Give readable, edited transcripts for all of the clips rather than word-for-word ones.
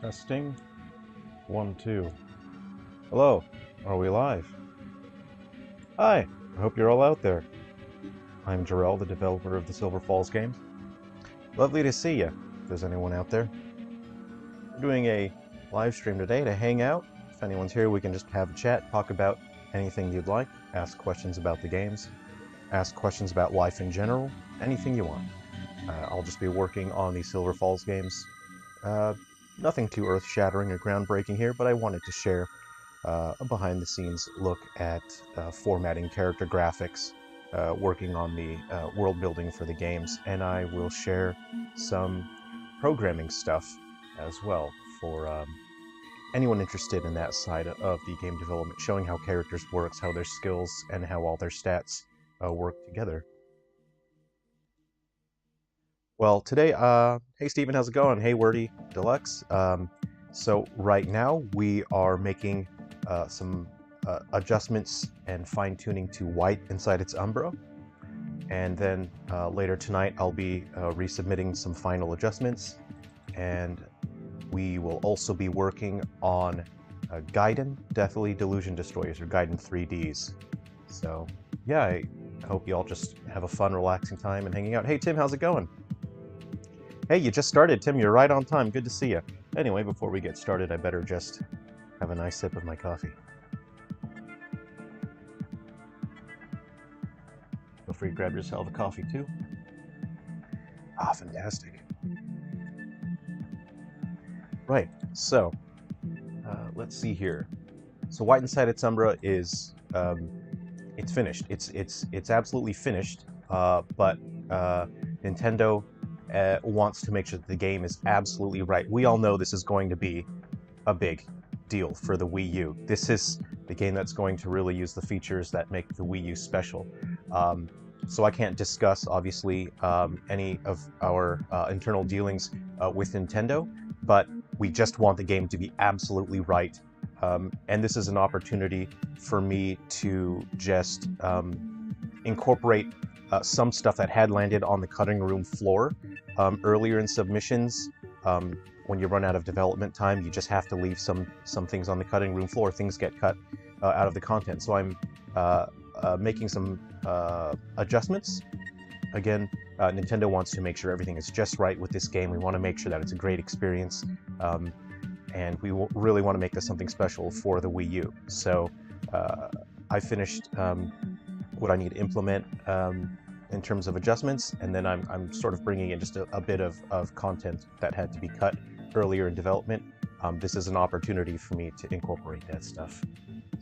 Testing. 1, 2. Hello. Are we live? Hi. I hope you're all out there. I'm Jerrel, the developer of the Silver Falls games. Lovely to see you, if there's anyone out there. We're doing a live stream today to hang out. If anyone's here, we can just have a chat, talk about anything you'd like, ask questions about the games, ask questions about life in general, anything you want. I'll just be working on the Silver Falls games. Nothing too earth-shattering or groundbreaking here, but I wanted to share a behind-the-scenes look at formatting character graphics, working on the world building for the games, and I will share some programming stuff as well for anyone interested in that side of the game development, showing how characters works, how their skills and how all their stats work together. Well, today, hey Steven, how's it going? Hey Wordy Deluxe. So right now we are making some adjustments and fine-tuning to white inside its Umbra. And then later tonight I'll be resubmitting some final adjustments. And we will also be working on Gaiden, Deathly Delusion Destroyers, or Gaiden 3Ds. So yeah, I hope you all just have a fun, relaxing time and hanging out. Hey Tim, how's it going? Hey, you just started, Tim. You're right on time. Good to see you. Anyway, before we get started, I better just have a nice sip of my coffee. Feel free to grab yourself a coffee, too. Ah, fantastic. Right, so, let's see here. So, White Inside Its Umbra is, it's finished. It's absolutely finished, but Nintendo wants to make sure that the game is absolutely right. We all know this is going to be a big deal for the Wii U. This is the game that's going to really use the features that make the Wii U special. So I can't discuss, obviously, any of our internal dealings with Nintendo, but we just want the game to be absolutely right. And this is an opportunity for me to just incorporate some stuff that had landed on the cutting room floor earlier in submissions. When you run out of development time, you just have to leave some things on the cutting room floor. Things get cut out of the content. So I'm making some adjustments. Again, Nintendo wants to make sure everything is just right with this game. We want to make sure that it's a great experience. And we really want to make this something special for the Wii U. So I finished what I need to implement in terms of adjustments, and then I'm sort of bringing in just a bit of content that had to be cut earlier in development. This is an opportunity for me to incorporate that stuff.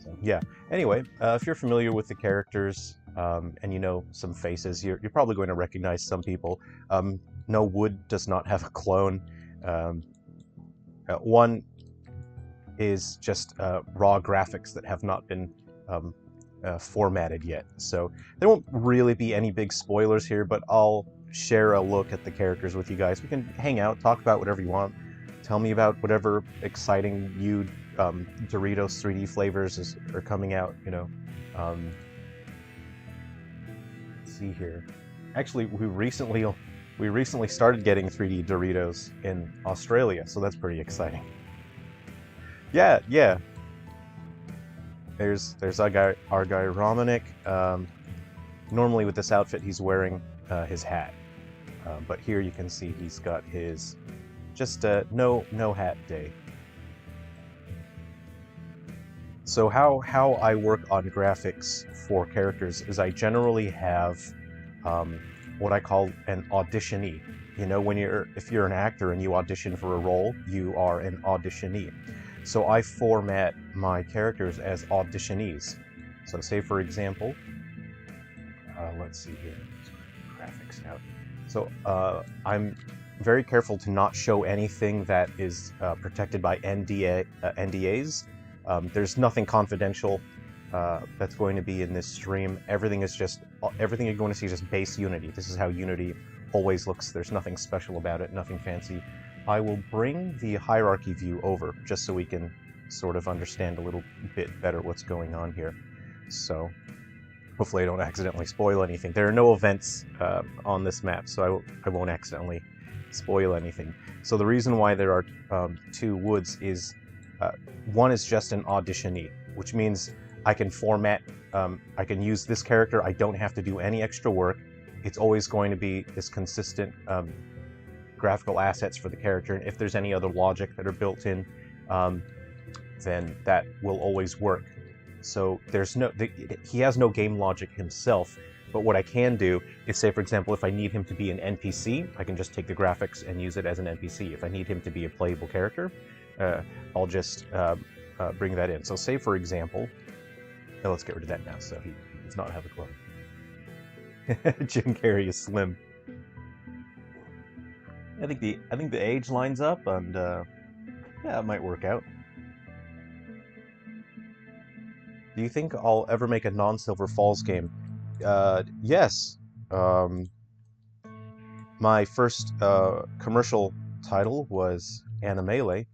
So yeah. Anyway, if you're familiar with the characters and you know some faces, you're probably going to recognize some people. No, Wood does not have a clone. One is just raw graphics that have not been formatted yet. So there won't really be any big spoilers here, but I'll share a look at the characters with you guys. We can hang out, talk about whatever you want. Tell me about whatever exciting new Doritos 3D flavors are coming out, you know. Let's see here. Actually, we recently started getting 3D Doritos in Australia, so that's pretty exciting. Yeah. There's our guy Romanik. Normally with this outfit he's wearing his hat, but here you can see he's got his just no hat day. So how I work on graphics for characters is I generally have what I call an auditionee. You know, if you're an actor and you audition for a role, you are an auditionee. So I format my characters as auditionees. So say, for example, let's see here, graphics out. So I'm very careful to not show anything that is protected by NDAs. There's nothing confidential that's going to be in this stream. Everything you're going to see is just base Unity. This is how Unity always looks. There's nothing special about it, nothing fancy. I will bring the hierarchy view over just so we can sort of understand a little bit better what's going on here. So hopefully I don't accidentally spoil anything. There are no events on this map, so I won't accidentally spoil anything. So the reason why there are 2 woods is one is just an auditionee, which means I can format, I can use this character. I don't have to do any extra work. It's always going to be this consistent graphical assets for the character. And if there's any other logic that are built in, then that will always work. So there's he has no game logic himself. But what I can do is, say, for example, if I need him to be an NPC, I can just take the graphics and use it as an NPC. If I need him to be a playable character, I'll just bring that in. So say, for example, let's get rid of that now, so he does not have a club. Jim Carrey is slim. I think the age lines up, and yeah, it might work out. Do you think I'll ever make a non-Silver Falls game? Yes. My first commercial title was Animele.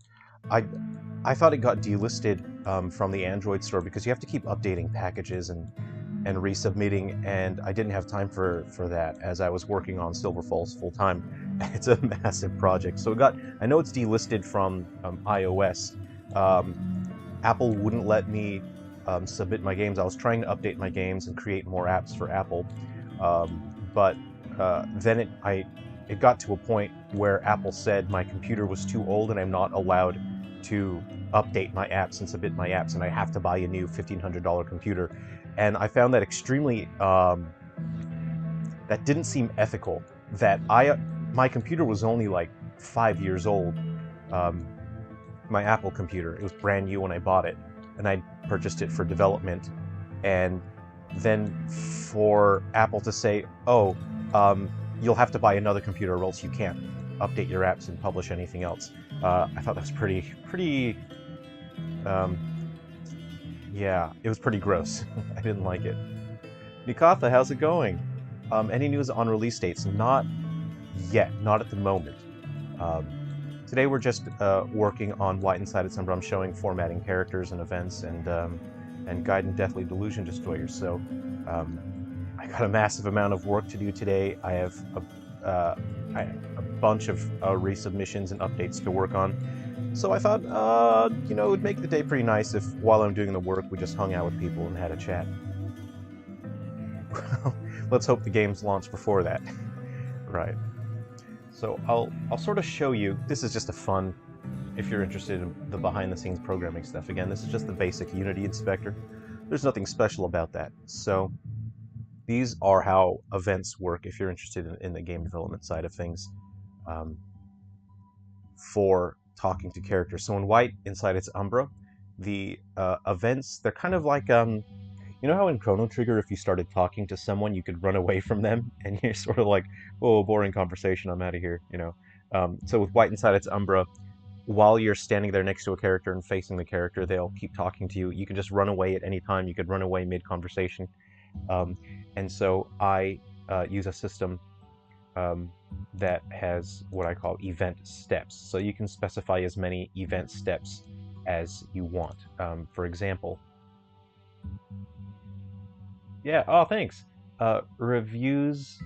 I thought it got delisted from the Android store because you have to keep updating packages and resubmitting, and I didn't have time for that as I was working on Silver Falls full time. It's a massive project, so I know it's delisted from iOS. Apple wouldn't let me submit my games. I was trying to update my games and create more apps for Apple, but then it got to a point where Apple said my computer was too old and I'm not allowed to update my apps and submit my apps, and I have to buy a new $1,500 computer. And I found that extremely, that didn't seem ethical. That my computer was only like 5 years old, my Apple computer. It was brand new when I bought it, and I purchased it for development. And then for Apple to say, oh, you'll have to buy another computer or else you can't update your apps and publish anything else. I thought that was pretty, yeah, it was pretty gross. I didn't like it. Nikatha, how's it going? Any news on release dates? Not yet, not at the moment. Today we're just working on White Inside Its Umbra. I'm showing formatting characters and events, and Gaiden Deathly Delusion Destroyers. So I got a massive amount of work to do today. I have a bunch of resubmissions and updates to work on. So I thought, you know, it would make the day pretty nice if, while I'm doing the work, we just hung out with people and had a chat. Let's hope the game's launched before that. Right. So I'll sort of show you. This is just a fun, if you're interested in the behind-the-scenes programming stuff. Again, this is just the basic Unity inspector. There's nothing special about that. So these are how events work if you're interested in the game development side of things, for talking to characters. So in White Inside Its Umbra, the events, they're kind of like, you know how in Chrono Trigger, if you started talking to someone, you could run away from them, and you're sort of like, oh, boring conversation, I'm out of here, you know. So with White Inside Its Umbra, while you're standing there next to a character and facing the character, they'll keep talking to you. You can just run away at any time. You could run away mid-conversation. And so I use a system that has what I call event steps. So you can specify as many event steps as you want. For example, yeah, oh, thanks. Refusito.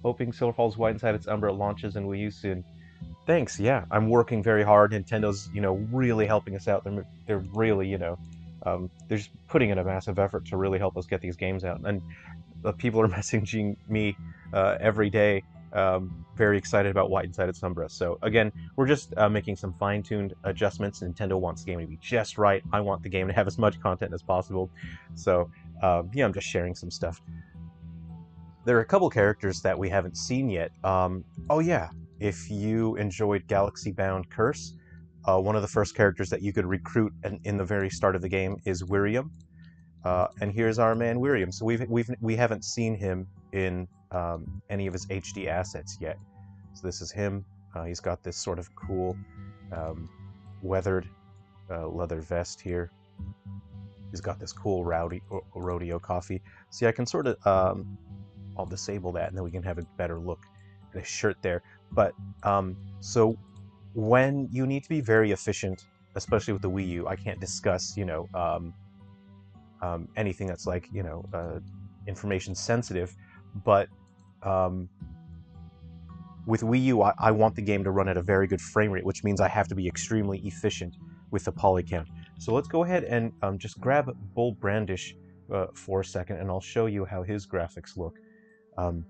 Hoping Silver Falls White Inside Its Umbra launches in Wii U soon. Thanks, yeah. I'm working very hard. Nintendo's, you know, really helping us out. They're really, you know, they're just putting in a massive effort to really help us get these games out. And people are messaging me every day, very excited about White Inside Its Umbra. So again, we're just making some fine-tuned adjustments. Nintendo wants the game to be just right. I want the game to have as much content as possible. So yeah, I'm just sharing some stuff. There are a couple characters that we haven't seen yet. Oh yeah, if you enjoyed Galaxy Bound Curse, one of the first characters that you could recruit in the very start of the game is Wyrium. And here's our man Wyrium. So we haven't seen him in any of his HD assets yet. So this is him. He's got this sort of cool weathered leather vest here. He's got this cool rodeo coffee. See, I can sort of I'll disable that, and then we can have a better look at his shirt there. But so when you need to be very efficient, especially with the Wii U, I can't discuss, you know, anything that's like, you know, information sensitive, but with Wii U, I want the game to run at a very good frame rate, which means I have to be extremely efficient with the poly count. So let's go ahead and just grab Bull Brandish for a second, and I'll show you how his graphics look. Um,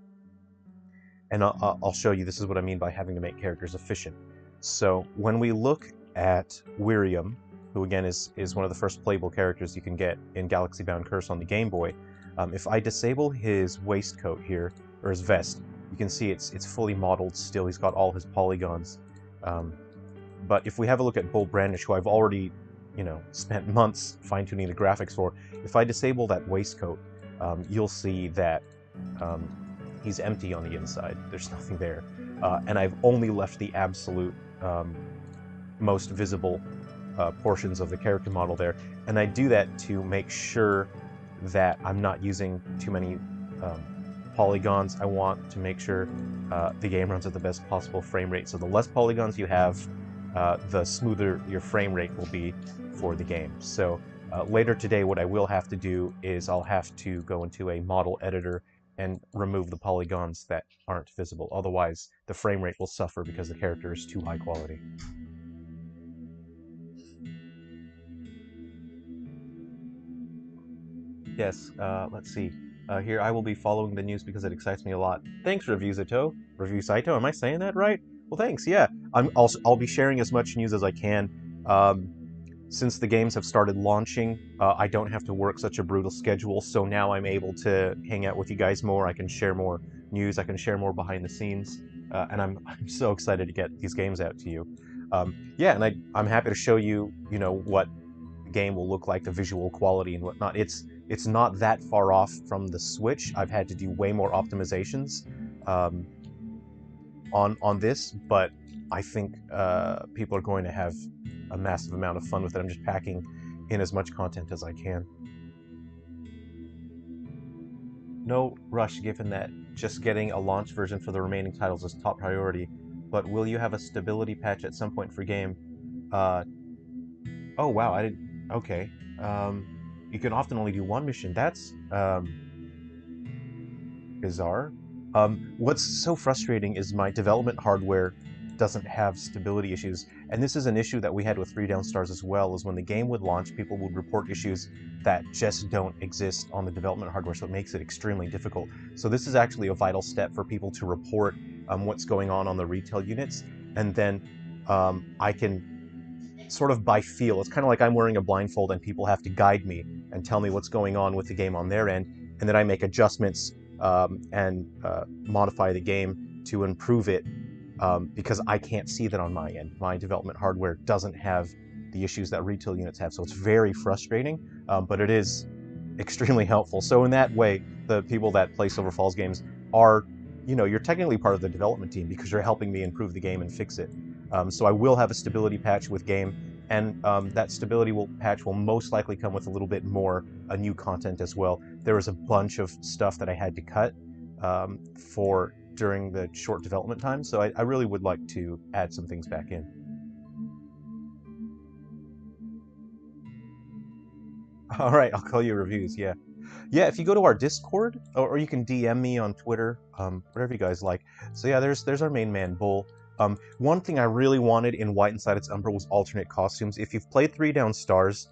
and I'll show you, this is what I mean by having to make characters efficient. So when we look at Wyrium, who again is one of the first playable characters you can get in Galaxy Bound Curse on the Game Boy, if I disable his waistcoat here, or his vest, you can see it's fully modeled still. He's got all his polygons. But if we have a look at Bull Brandish, who I've already, spent months fine-tuning the graphics for, if I disable that waistcoat, you'll see that he's empty on the inside. There's nothing there. And I've only left the absolute most visible portions of the character model there. And I do that to make sure that I'm not using too many polygons. I want to make sure the game runs at the best possible frame rate. So the less polygons you have, the smoother your frame rate will be for the game. So later today, what I will have to do is I'll have to go into a model editor and remove the polygons that aren't visible. Otherwise, the frame rate will suffer because the character is too high quality. Yes, let's see. Here, I will be following the news because it excites me a lot. Thanks, Reviewsaito. Reviewsaito, am I saying that right? Well, thanks, yeah. I'll be sharing as much news as I can. Since the games have started launching, I don't have to work such a brutal schedule, so now I'm able to hang out with you guys more. I can share more news, I can share more behind the scenes, and I'm so excited to get these games out to you. Yeah, and I'm happy to show you, what the game will look like, the visual quality and whatnot. It's not that far off from the Switch. I've had to do way more optimizations on this, but I think people are going to have a massive amount of fun with it. I'm just packing in as much content as I can. No rush, given that just getting a launch version for the remaining titles is top priority, but will you have a stability patch at some point for game? Oh wow, I didn't... Okay. You can often only do one mission. That's bizarre. What's so frustrating is my development hardware doesn't have stability issues, and this is an issue that we had with 3 Down Stars as well, is when the game would launch, people would report issues that just don't exist on the development hardware, so it makes it extremely difficult. So this is actually a vital step for people to report what's going on the retail units, and then I can sort of by feel, it's kind of like I'm wearing a blindfold and people have to guide me and tell me what's going on with the game on their end, and then I make adjustments and modify the game to improve it, because I can't see that on my end. My development hardware doesn't have the issues that retail units have, so it's very frustrating, but it is extremely helpful. So in that way, the people that play Silver Falls games are, you're technically part of the development team because you're helping me improve the game and fix it. So I will have a stability patch with game, and that stability patch will most likely come with a little bit more new content as well. There was a bunch of stuff that I had to cut for during the short development time, so I really would like to add some things back in. All right, I'll call you reviews, yeah. Yeah, if you go to our Discord, or you can DM me on Twitter, whatever you guys like. So yeah, there's our main man, Bull. One thing I really wanted in White Inside Its Umbra was alternate costumes. If you've played 3 Down Stars,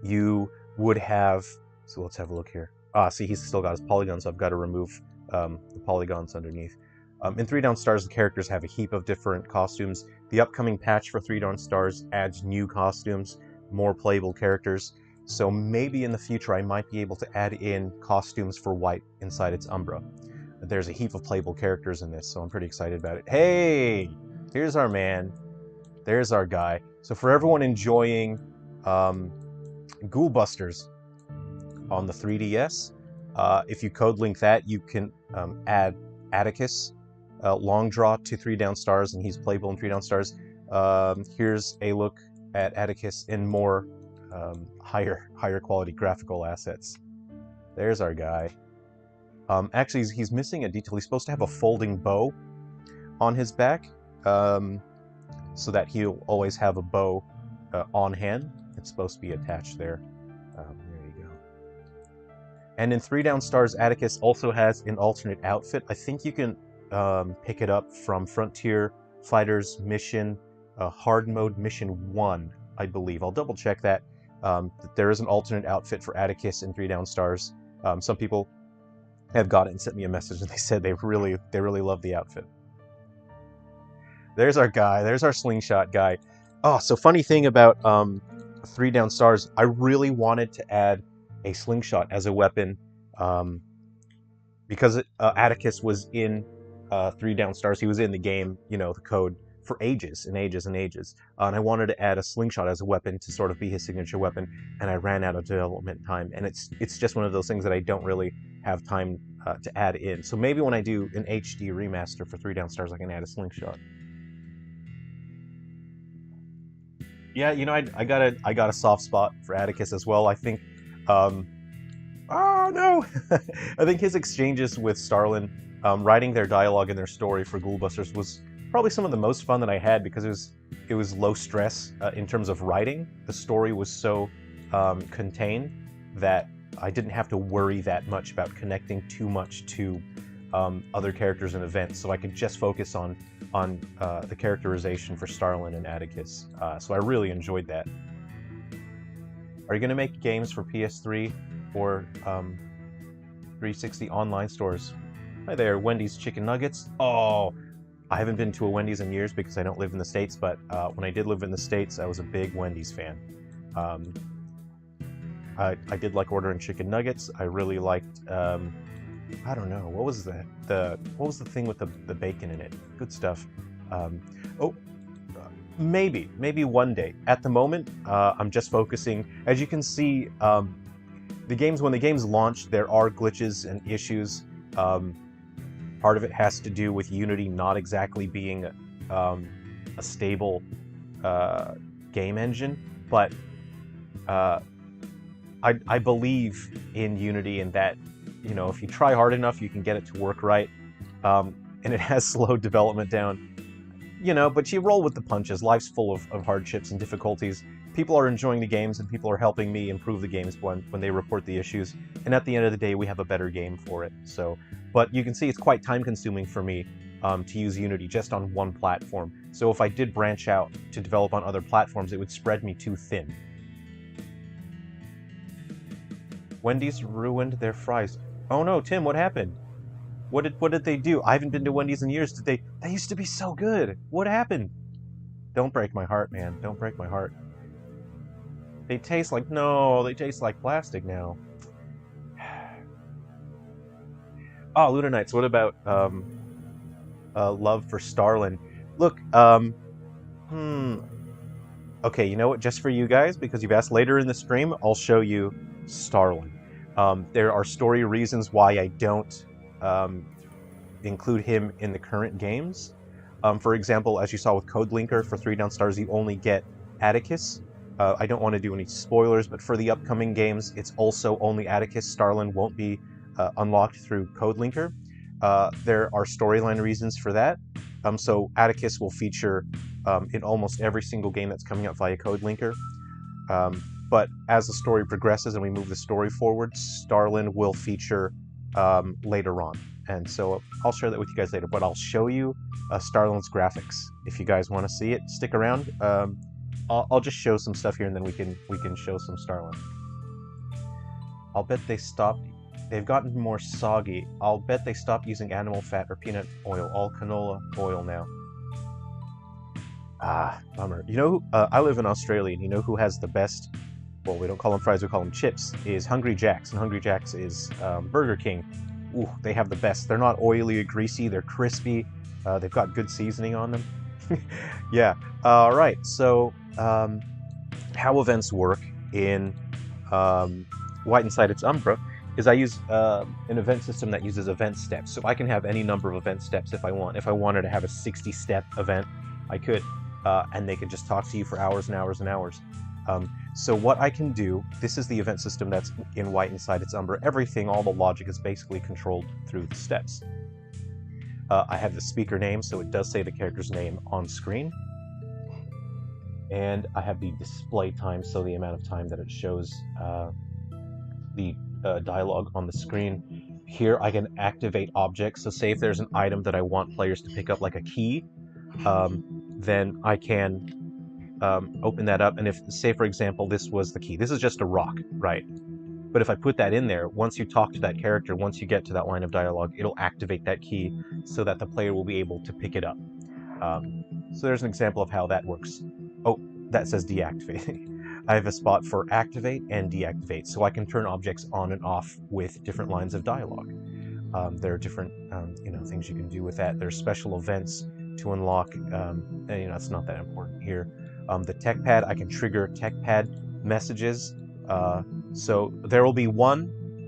you would have... So let's have a look here. See, he's still got his polygons, so I've got to remove the polygons underneath. In 3 Down Stars, the characters have a heap of different costumes. The upcoming patch for 3 Down Stars adds new costumes, more playable characters. So maybe in the future I might be able to add in costumes for White Inside Its Umbra. There's a heap of playable characters in this, so I'm pretty excited about it. Hey! Here's our man. There's our guy. So for everyone enjoying Ghoul Busters on the 3DS, if you code link that, you can add Atticus long draw to 3 Down Stars, and he's playable in 3 Down Stars. Here's a look at Atticus in more higher quality graphical assets. There's our guy. Actually, he's missing a detail. He's supposed to have a folding bow on his back, so that he'll always have a bow on hand. It's supposed to be attached there. There you go. And in 3 Down Stars, Atticus also has an alternate outfit. I think you can pick it up from Frontier Fighters Mission, Hard Mode Mission 1, I believe. I'll double check that. There is an alternate outfit for Atticus in 3 Down Stars. Some people have got it and sent me a message, and they said they really love the outfit. There's our guy. There's our slingshot guy. Oh, so funny thing about 3 Down Stars, I really wanted to add a slingshot as a weapon because Atticus was in 3 Down Stars. He was in the game, you know, the code, for ages and ages and ages. And I wanted to add a slingshot as a weapon to sort of be his signature weapon, and I ran out of development time. And it's just one of those things that I don't really have time to add in. So maybe when I do an HD remaster for 3 Down Stars, I can add a slingshot. Yeah, you know, I got a soft spot for Atticus as well. I think, oh no, I think his exchanges with Starlin, writing their dialogue and their story for Ghoul Busters was probably some of the most fun that I had, because it was low stress in terms of writing. The story was so contained that I didn't have to worry that much about connecting too much to other characters and events, so I could just focus on the characterization for Starlin and Atticus. So I really enjoyed that. Are you going to make games for PS3 or 360 online stores? Hi there, Wendy's Chicken Nuggets. Oh, I haven't been to a Wendy's in years because I don't live in the States, but when I did live in the States, I was a big Wendy's fan. I did like ordering chicken nuggets. I really liked, I don't know, what was that? What was the thing with the bacon in it? Good stuff. Maybe one day. At the moment, I'm just focusing. As you can see, when the games launch, there are glitches and issues. Part of it has to do with Unity not exactly being a stable game engine, but I believe in Unity, and that, you know, if you try hard enough, you can get it to work right. And it has slowed development down, you know, but you roll with the punches. Life's full of hardships and difficulties. People are enjoying the games, and people are helping me improve the games when they report the issues. And at the end of the day, we have a better game for it. So, but you can see it's quite time-consuming for me to use Unity just on one platform. So if I did branch out to develop on other platforms, it would spread me too thin. Wendy's ruined their fries. Oh no, Tim, what happened? What did they do? I haven't been to Wendy's in years. They used to be so good. What happened? Don't break my heart, man. Don't break my heart. They taste like plastic now. Oh, Lunanites, what about love for Starlin? Look, okay, you know what? Just for you guys, because you've asked later in the stream, I'll show you Starlin. There are story reasons why I don't include him in the current games. For example, as you saw with Code Linker for 3 Down Stars, you only get Atticus. I don't want to do any spoilers, but for the upcoming games, it's also only Atticus. Starlin won't be unlocked through Code Linker. There are storyline reasons for that. So Atticus will feature in almost every single game that's coming out via Code Linker. But as the story progresses and we move the story forward, Starlin will feature later on. And so I'll share that with you guys later, but I'll show you Starlin's graphics. If you guys want to see it, stick around. I'll just show some stuff here, and then we can show some Starlin. I'll bet they've gotten more soggy. I'll bet they stopped using animal fat or peanut oil, all canola oil now. Ah, bummer. You know, I live in Australia, and you know who has the best, well, we don't call them fries, we call them chips, is Hungry Jack's. And Hungry Jack's is Burger King. Ooh, they have the best. They're not oily or greasy, they're crispy. They've got good seasoning on them. Yeah. All right, so how events work in White Inside Its Umbra is I use an event system that uses event steps. So I can have any number of event steps if I want. If I wanted to have a 60-step event, I could. And they could just talk to you for hours and hours and hours. So what I can do, this is the event system that's in White Inside Its Umbra. Everything, all the logic is basically controlled through the steps. I have the speaker name, so it does say the character's name on screen. And I have the display time, so the amount of time that it shows the dialogue on the screen. Here I can activate objects. So say if there's an item that I want players to pick up, like a key, then I can open that up. And if, say for example, this was the key. This is just a rock, right? But if I put that in there, once you talk to that character, once you get to that line of dialogue, it'll activate that key so that the player will be able to pick it up. So there's an example of how that works. Oh, that says deactivate. I have a spot for activate and deactivate, so I can turn objects on and off with different lines of dialogue. There are different things you can do with that. There's special events to unlock, and it's not that important here. The tech pad, I can trigger tech pad messages. So there will be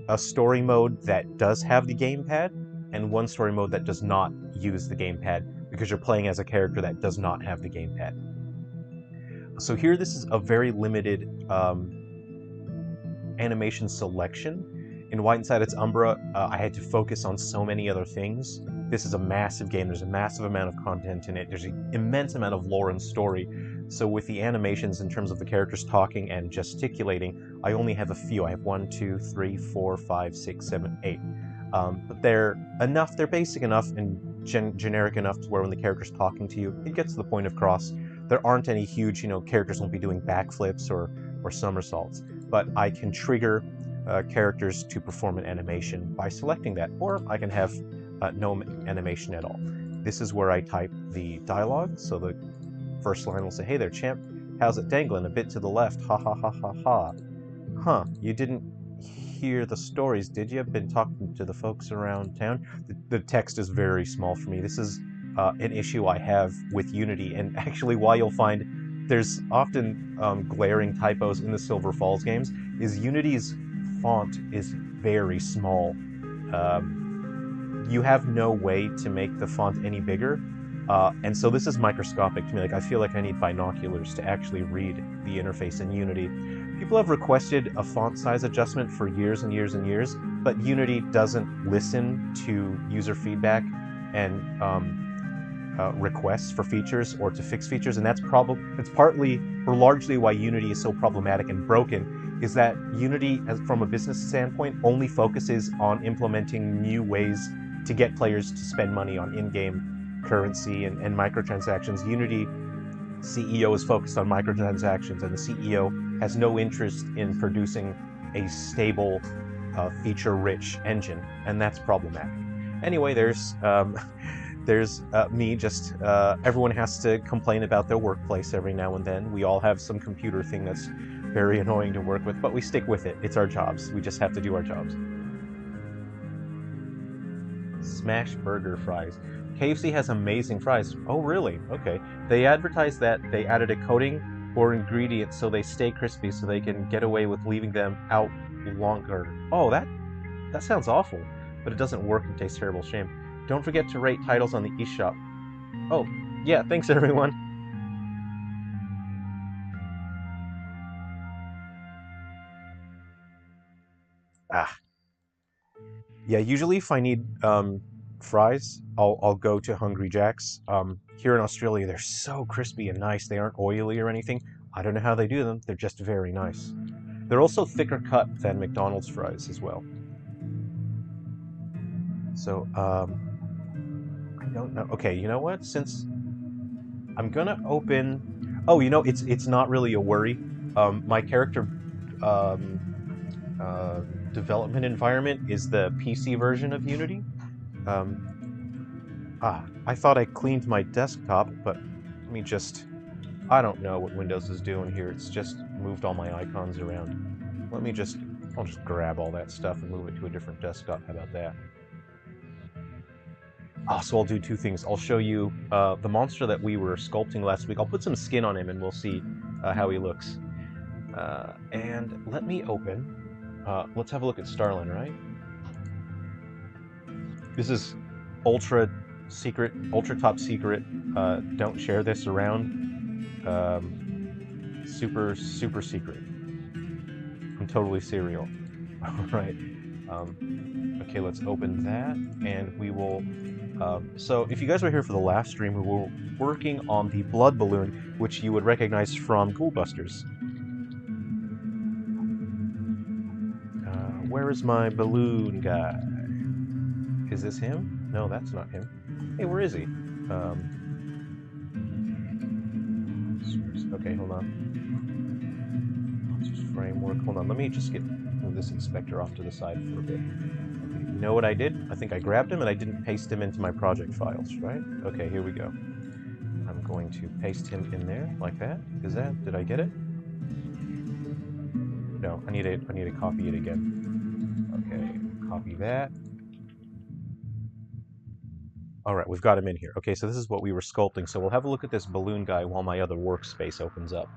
a story mode that does have the gamepad, and one story mode that does not use the gamepad, because you're playing as a character that does not have the gamepad. So here, this is a very limited animation selection. In White Inside Its Umbra, I had to focus on so many other things. This is a massive game. There's a massive amount of content in it. There's an immense amount of lore and story. So with the animations in terms of the characters talking and gesticulating, I only have a few. I have 1, 2, 3, 4, 5, 6, 7, 8. But they're enough, they're basic enough and generic enough to where when the character's talking to you, it gets to the point of cross. There aren't any huge, characters won't be doing backflips or somersaults. But I can trigger characters to perform an animation by selecting that, or I can have no animation at all. This is where I type the dialogue, so the first line will say, "Hey there, champ, how's it dangling? A bit to the left, ha ha ha ha ha. Huh, you didn't hear the stories, did you? Been talking to the folks around town?" The text is very small for me. This is an issue I have with Unity, and actually why you'll find there's often glaring typos in the Silver Falls games is Unity's font is very small. You have no way to make the font any bigger, and so this is microscopic to me. Like, I feel like I need binoculars to actually read the interface in Unity. People have requested a font size adjustment for years and years and years, but Unity doesn't listen to user feedback and requests for features or to fix features, and that's partly or largely why Unity is so problematic and broken, is that Unity, from a business standpoint, only focuses on implementing new ways to get players to spend money on in-game currency and microtransactions. Unity CEO is focused on microtransactions, and the CEO has no interest in producing a stable, feature-rich engine, and that's problematic. Anyway, there's me. Just everyone has to complain about their workplace every now and then. We all have some computer thing that's very annoying to work with, but we stick with it. It's our jobs. We just have to do our jobs. Smash burger fries. KFC has amazing fries. Oh, really? Okay. They advertise that they added a coating or ingredient so they stay crispy, so they can get away with leaving them out longer. Oh, that sounds awful, but it doesn't work and tastes terrible. Shame. Don't forget to rate titles on the eShop. Oh, yeah, thanks everyone. Yeah, usually if I need fries, I'll go to Hungry Jack's. Here in Australia, they're so crispy and nice. They aren't oily or anything. I don't know how they do them. They're just very nice. They're also thicker cut than McDonald's fries as well. So, I don't know. Okay, you know what? Since I'm gonna open... Oh, it's not really a worry. My character development environment is the PC version of Unity. I thought I cleaned my desktop, but let me just... I don't know what Windows is doing here. It's just moved all my icons around. I'll just grab all that stuff and move it to a different desktop. How about that? So I'll do two things. I'll show you the monster that we were sculpting last week. I'll put some skin on him and we'll see how he looks. And let me open... let's have a look at Starlin, right? This is ultra secret, ultra top secret. Don't share this around. Super, super secret. I'm totally serial. Alright. Okay, let's open that, and we will... so, if you guys were here for the last stream, we were working on the blood balloon, which you would recognize from Ghoul Busters. Where is my balloon guy? Is this him? No, that's not him. Hey, where is he? Okay, hold on. Framework. Hold on, let me just move this inspector off to the side for a bit. Okay, you know what I did? I think I grabbed him and I didn't paste him into my project files, right? Okay, here we go. I'm going to paste him in there like that. Did I get it? No, I need to copy it again. Okay, copy that. All right, we've got him in here. Okay, so this is what we were sculpting. So we'll have a look at this balloon guy while my other workspace opens up.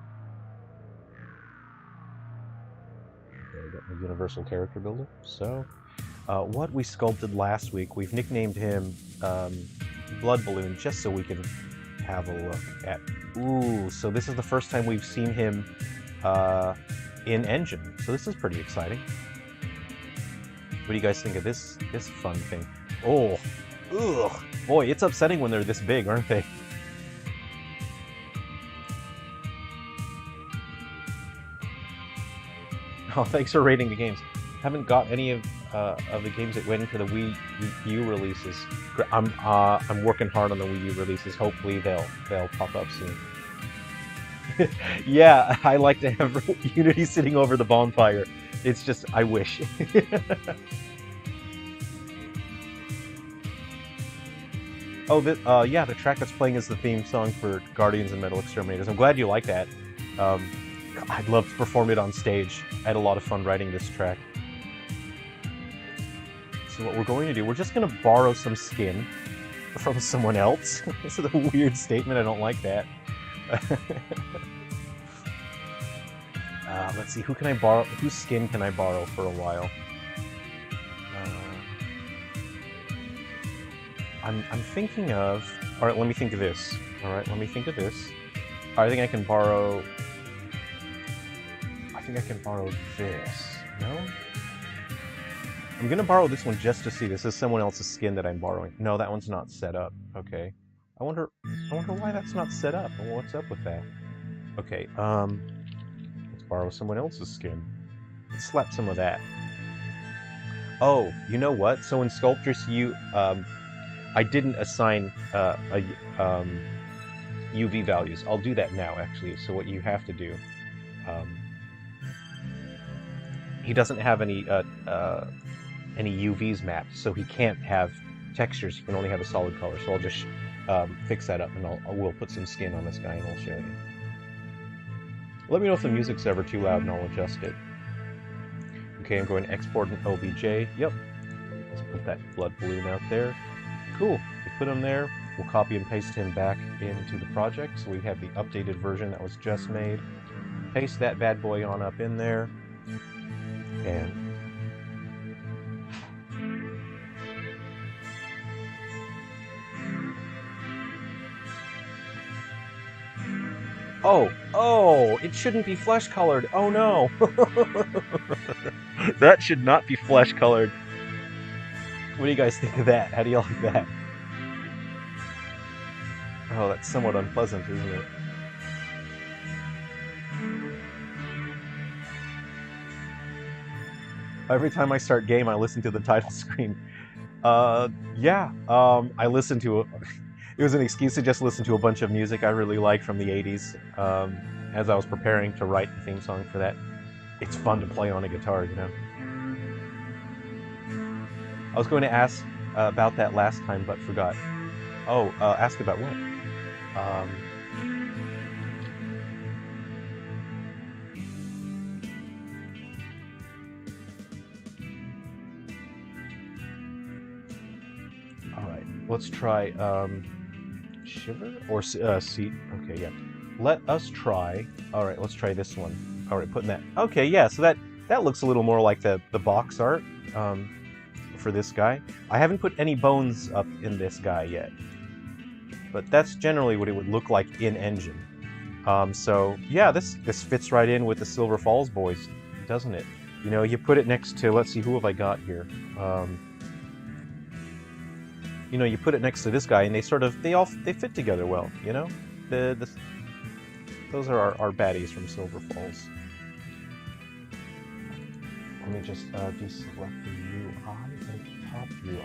Okay, I got my universal character builder. So, what we sculpted last week, we've nicknamed him Blood Balloon, just so we can have a look at. Ooh, so this is the first time we've seen him in engine. So this is pretty exciting. What do you guys think of this fun thing? Oh, ugh, boy, it's upsetting when they're this big, aren't they? Oh, thanks for rating the games. Haven't got any of the games that went into the Wii U releases. I'm working hard on the Wii U releases. Hopefully they'll pop up soon. Yeah, I like to have Unity sitting over the bonfire. It's just, I wish. Oh, yeah, the track that's playing is the theme song for Guardians and Metal Exterminators. I'm glad you like that. I'd love to perform it on stage. I had a lot of fun writing this track. So what we're going to do, we're just going to borrow some skin from someone else. This is a weird statement, I don't like that. Let's see, whose skin can I borrow for a while? I'm thinking of... Alright, let me think of this. Alright, let me think of this. I think I can borrow this. No? I'm gonna borrow this one just to see. This is someone else's skin that I'm borrowing. No, that one's not set up. Okay. I wonder why that's not set up. What's up with that? Okay, let's borrow someone else's skin. Let's slap some of that. Oh, you know what? So in Sculptors, I didn't assign UV values. I'll do that now, actually. So what you have to do, he doesn't have any UVs mapped, so he can't have textures. He can only have a solid color. So I'll just fix that up, and we'll put some skin on this guy, and I'll show you. Let me know if the music's ever too loud, and I'll adjust it. Okay, I'm going to export an OBJ. Yep. Let's put that blood balloon out there. Cool. We put him there. We'll copy and paste him back into the project. So we have the updated version that was just made. Paste that bad boy on up in there. And oh, it shouldn't be flesh colored. Oh no. That should not be flesh colored. What do you guys think of that? How do you like that? Oh, that's somewhat unpleasant, isn't it? Every time I start game, I listen to the title screen. Yeah, I listened to it. It was an excuse to just listen to a bunch of music I really liked from the 80s as I was preparing to write the theme song for that. It's fun to play on a guitar, you know? I was going to ask about that last time, but forgot. Oh, ask about what? Alright, let's try Shiver or Seat. Okay, yeah. Let us try. Alright, let's try this one. Alright, putting that. Okay, yeah, so that looks a little more like the box art for this guy. I haven't put any bones up in this guy yet, but that's generally what it would look like in engine. So yeah, this fits right in with the Silver Falls boys, doesn't it? You know, you put it next to, let's see, who have I got here? You know, you put it next to this guy, and they fit together well. You know, those are our baddies from Silver Falls. Let me just deselect the UI and top UI.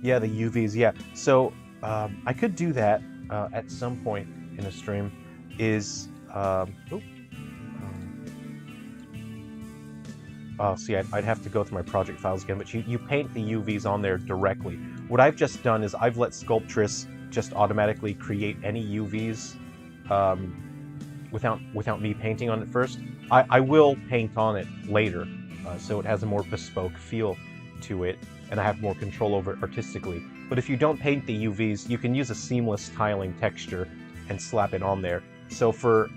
Yeah, the UVs, yeah. So I could do that at some point in a stream. See, I'd have to go through my project files again, but you paint the UVs on there directly. What I've just done is I've let Sculptress just automatically create any UVs without me painting on it first. I will paint on it later, so it has a more bespoke feel to it, and I have more control over it artistically. But if you don't paint the UVs, you can use a seamless tiling texture and slap it on there. So for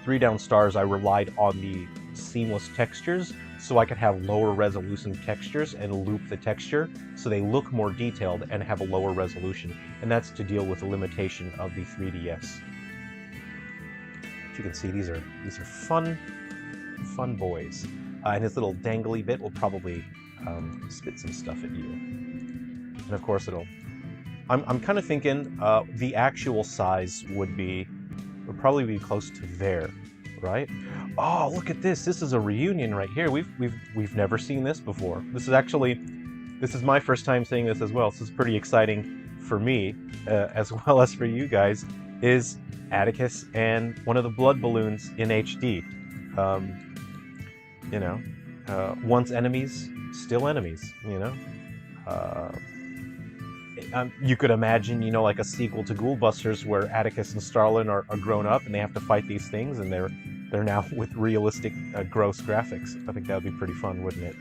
3 Down Stars, I relied on the seamless textures so I could have lower resolution textures and loop the texture so they look more detailed and have a lower resolution. And that's to deal with the limitation of the 3DS. As you can see, these are fun boys. And his little dangly bit will probably spit some stuff at you. And of course I'm kind of thinking the actual size would probably be close to there, right? Oh, look at this! This is a reunion right here. We've never seen this before. This is my first time seeing this as well. So it's pretty exciting for me as well as for you guys. Is Atticus and one of the blood balloons in HD? You know, once enemies, still enemies. You know. You could imagine, you know, like a sequel to Ghoul Busters where Atticus and Starlin are grown up and they have to fight these things, and they're now with realistic, gross graphics. I think that would be pretty fun, wouldn't it?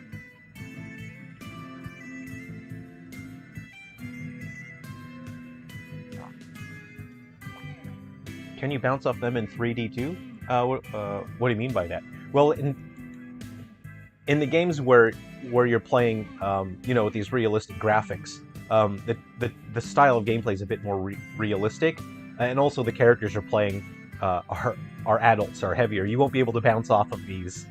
Can you bounce off them in 3D too? What do you mean by that? Well, in the games where you're playing, you know, with these realistic graphics, the style of gameplay is a bit more realistic, and also the characters you're playing are adults, are heavier. You won't be able to bounce off of these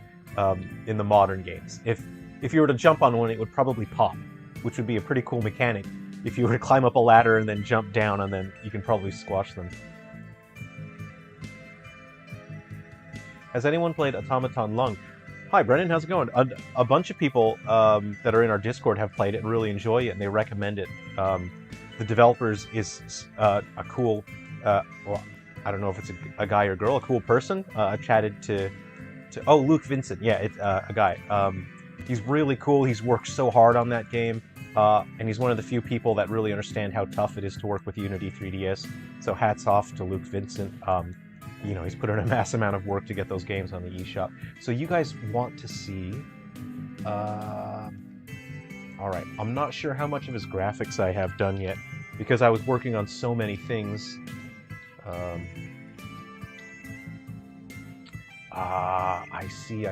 in the modern games. If you were to jump on one, it would probably pop, which would be a pretty cool mechanic. If you were to climb up a ladder and then jump down, and then you can probably squash them. Has anyone played Automaton Lung? Hi, Brennan, how's it going? A bunch of people that are in our Discord have played it and really enjoy it, and they recommend it. The developers is a cool, well, I don't know if it's a guy or girl, a cool person. I've chatted to oh, Luke Vincent, yeah, it's a guy. He's really cool. He's worked so hard on that game, and he's one of the few people that really understand how tough it is to work with Unity 3DS. So hats off to Luke Vincent. You know, he's put in a mass amount of work to get those games on the eShop. So you guys want to see... Alright, I'm not sure how much of his graphics I have done yet, because I was working on so many things. I see.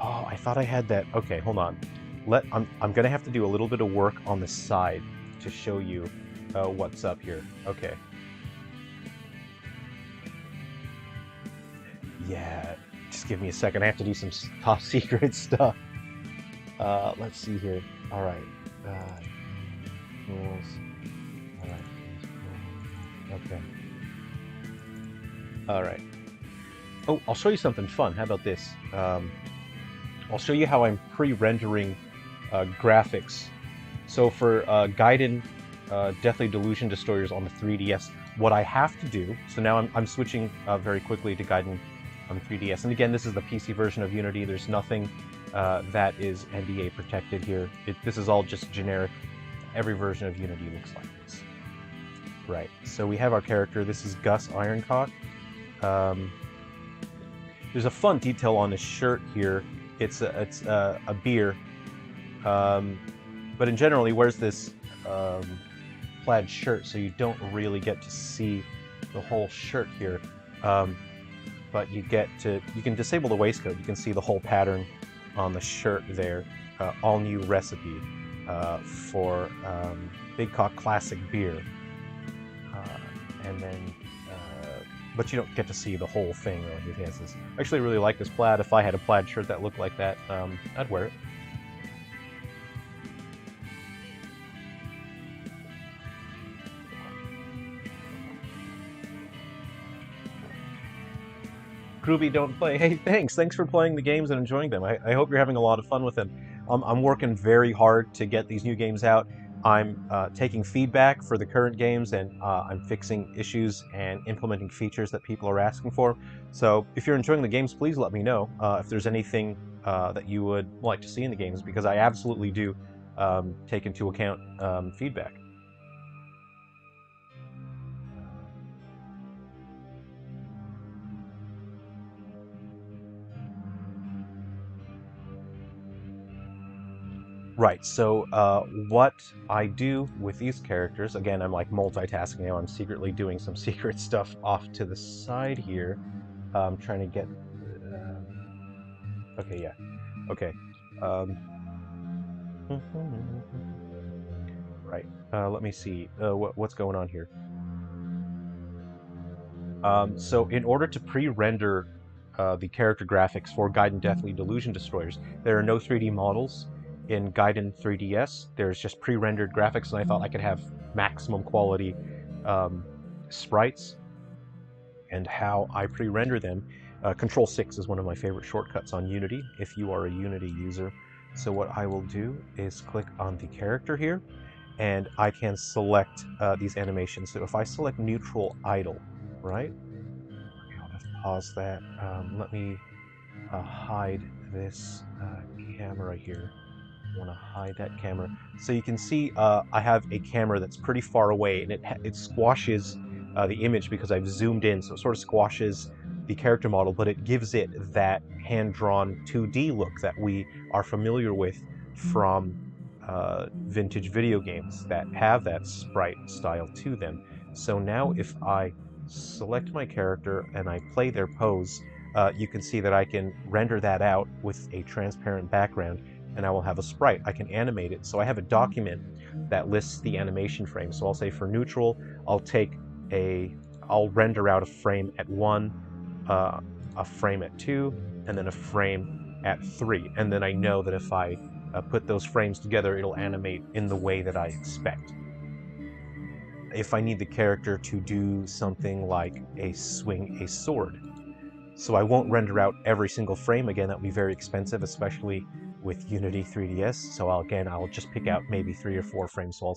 Oh, I thought I had that. Okay, hold on. I'm gonna have to do a little bit of work on the side to show you what's up here. Okay. Yeah, just give me a second. I have to do some top secret stuff. Let's see here. All right. Rules. All right. Okay. All right. Oh, I'll show you something fun. How about this? I'll show you how I'm pre-rendering graphics. So for Gaiden, Deathly Delusion Destroyers on the 3DS, what I have to do, so now I'm switching very quickly to Gaiden on 3DS. And again, this is the PC version of Unity. There's nothing that is NDA protected here. This is all just generic. Every version of Unity looks like this. Right, so we have our character. This is Gus Ironcock. There's a fun detail on his shirt here. It's a beer, but in general he wears this plaid shirt, so you don't really get to see the whole shirt here. But you can disable the waistcoat. You can see the whole pattern on the shirt there. All new recipe for Big Cock Classic beer. and then, but you don't get to see the whole thing. Really. He has this. I actually really like this plaid. If I had a plaid shirt that looked like that, I'd wear it. Groovy don't play. Hey, thanks for playing the games and enjoying them. I hope you're having a lot of fun with them. I'm working very hard to get these new games out. I'm taking feedback for the current games, and I'm fixing issues and implementing features that people are asking for. So if you're enjoying the games, please let me know if there's anything that you would like to see in the games, because I absolutely do take into account feedback. Right, so what I do with these characters, again, I'm like multitasking now, I'm secretly doing some secret stuff off to the side here. I'm trying to get... okay, yeah, okay. Um, right, let me see, what's going on here? So in order to pre-render the character graphics for Gaiden Deathly Delusion Destroyers, there are no 3D models in Gaiden 3DS. There's just pre-rendered graphics, and I thought I could have maximum quality um, sprites. And how I pre-render them, Control 6 is one of my favorite shortcuts on Unity, if you are a Unity user. So what I will do is click on the character here, and I can select these animations. So if I select Neutral Idle, right? I'll just pause that. Let me hide this camera here. I want to hide that camera. So you can see I have a camera that's pretty far away, and it squashes the image because I've zoomed in, so it sort of squashes the character model, but it gives it that hand-drawn 2D look that we are familiar with from vintage video games that have that sprite style to them. So now if I select my character and I play their pose, you can see that I can render that out with a transparent background, and I will have a sprite. I can animate it. So I have a document that lists the animation frames. So I'll say for neutral, I'll render out a frame at 1, a frame at 2, and then a frame at 3. And then I know that if I put those frames together, it'll animate in the way that I expect. If I need the character to do something like swing a sword, so I won't render out every single frame. Again, that would be very expensive, especially with Unity 3DS. So I'll just pick out maybe 3 or 4 frames. So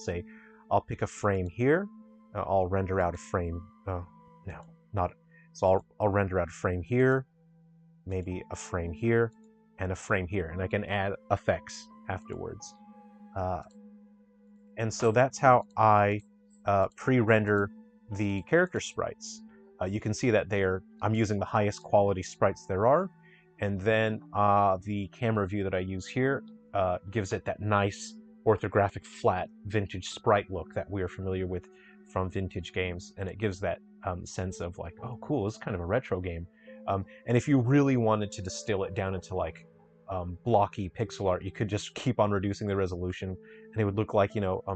I'll pick a frame here. I'll render out a frame. No, not. So I'll render out a frame here, maybe a frame here, and a frame here. And I can add effects afterwards. And so that's how I pre-render the character sprites. You can see that I'm using the highest quality sprites there are, and then the camera view that I use here gives it that nice orthographic flat vintage sprite look that we are familiar with from vintage games, and it gives that sense of like, oh cool, this is kind of a retro game. And if you really wanted to distill it down into like blocky pixel art, you could just keep on reducing the resolution, and it would look like,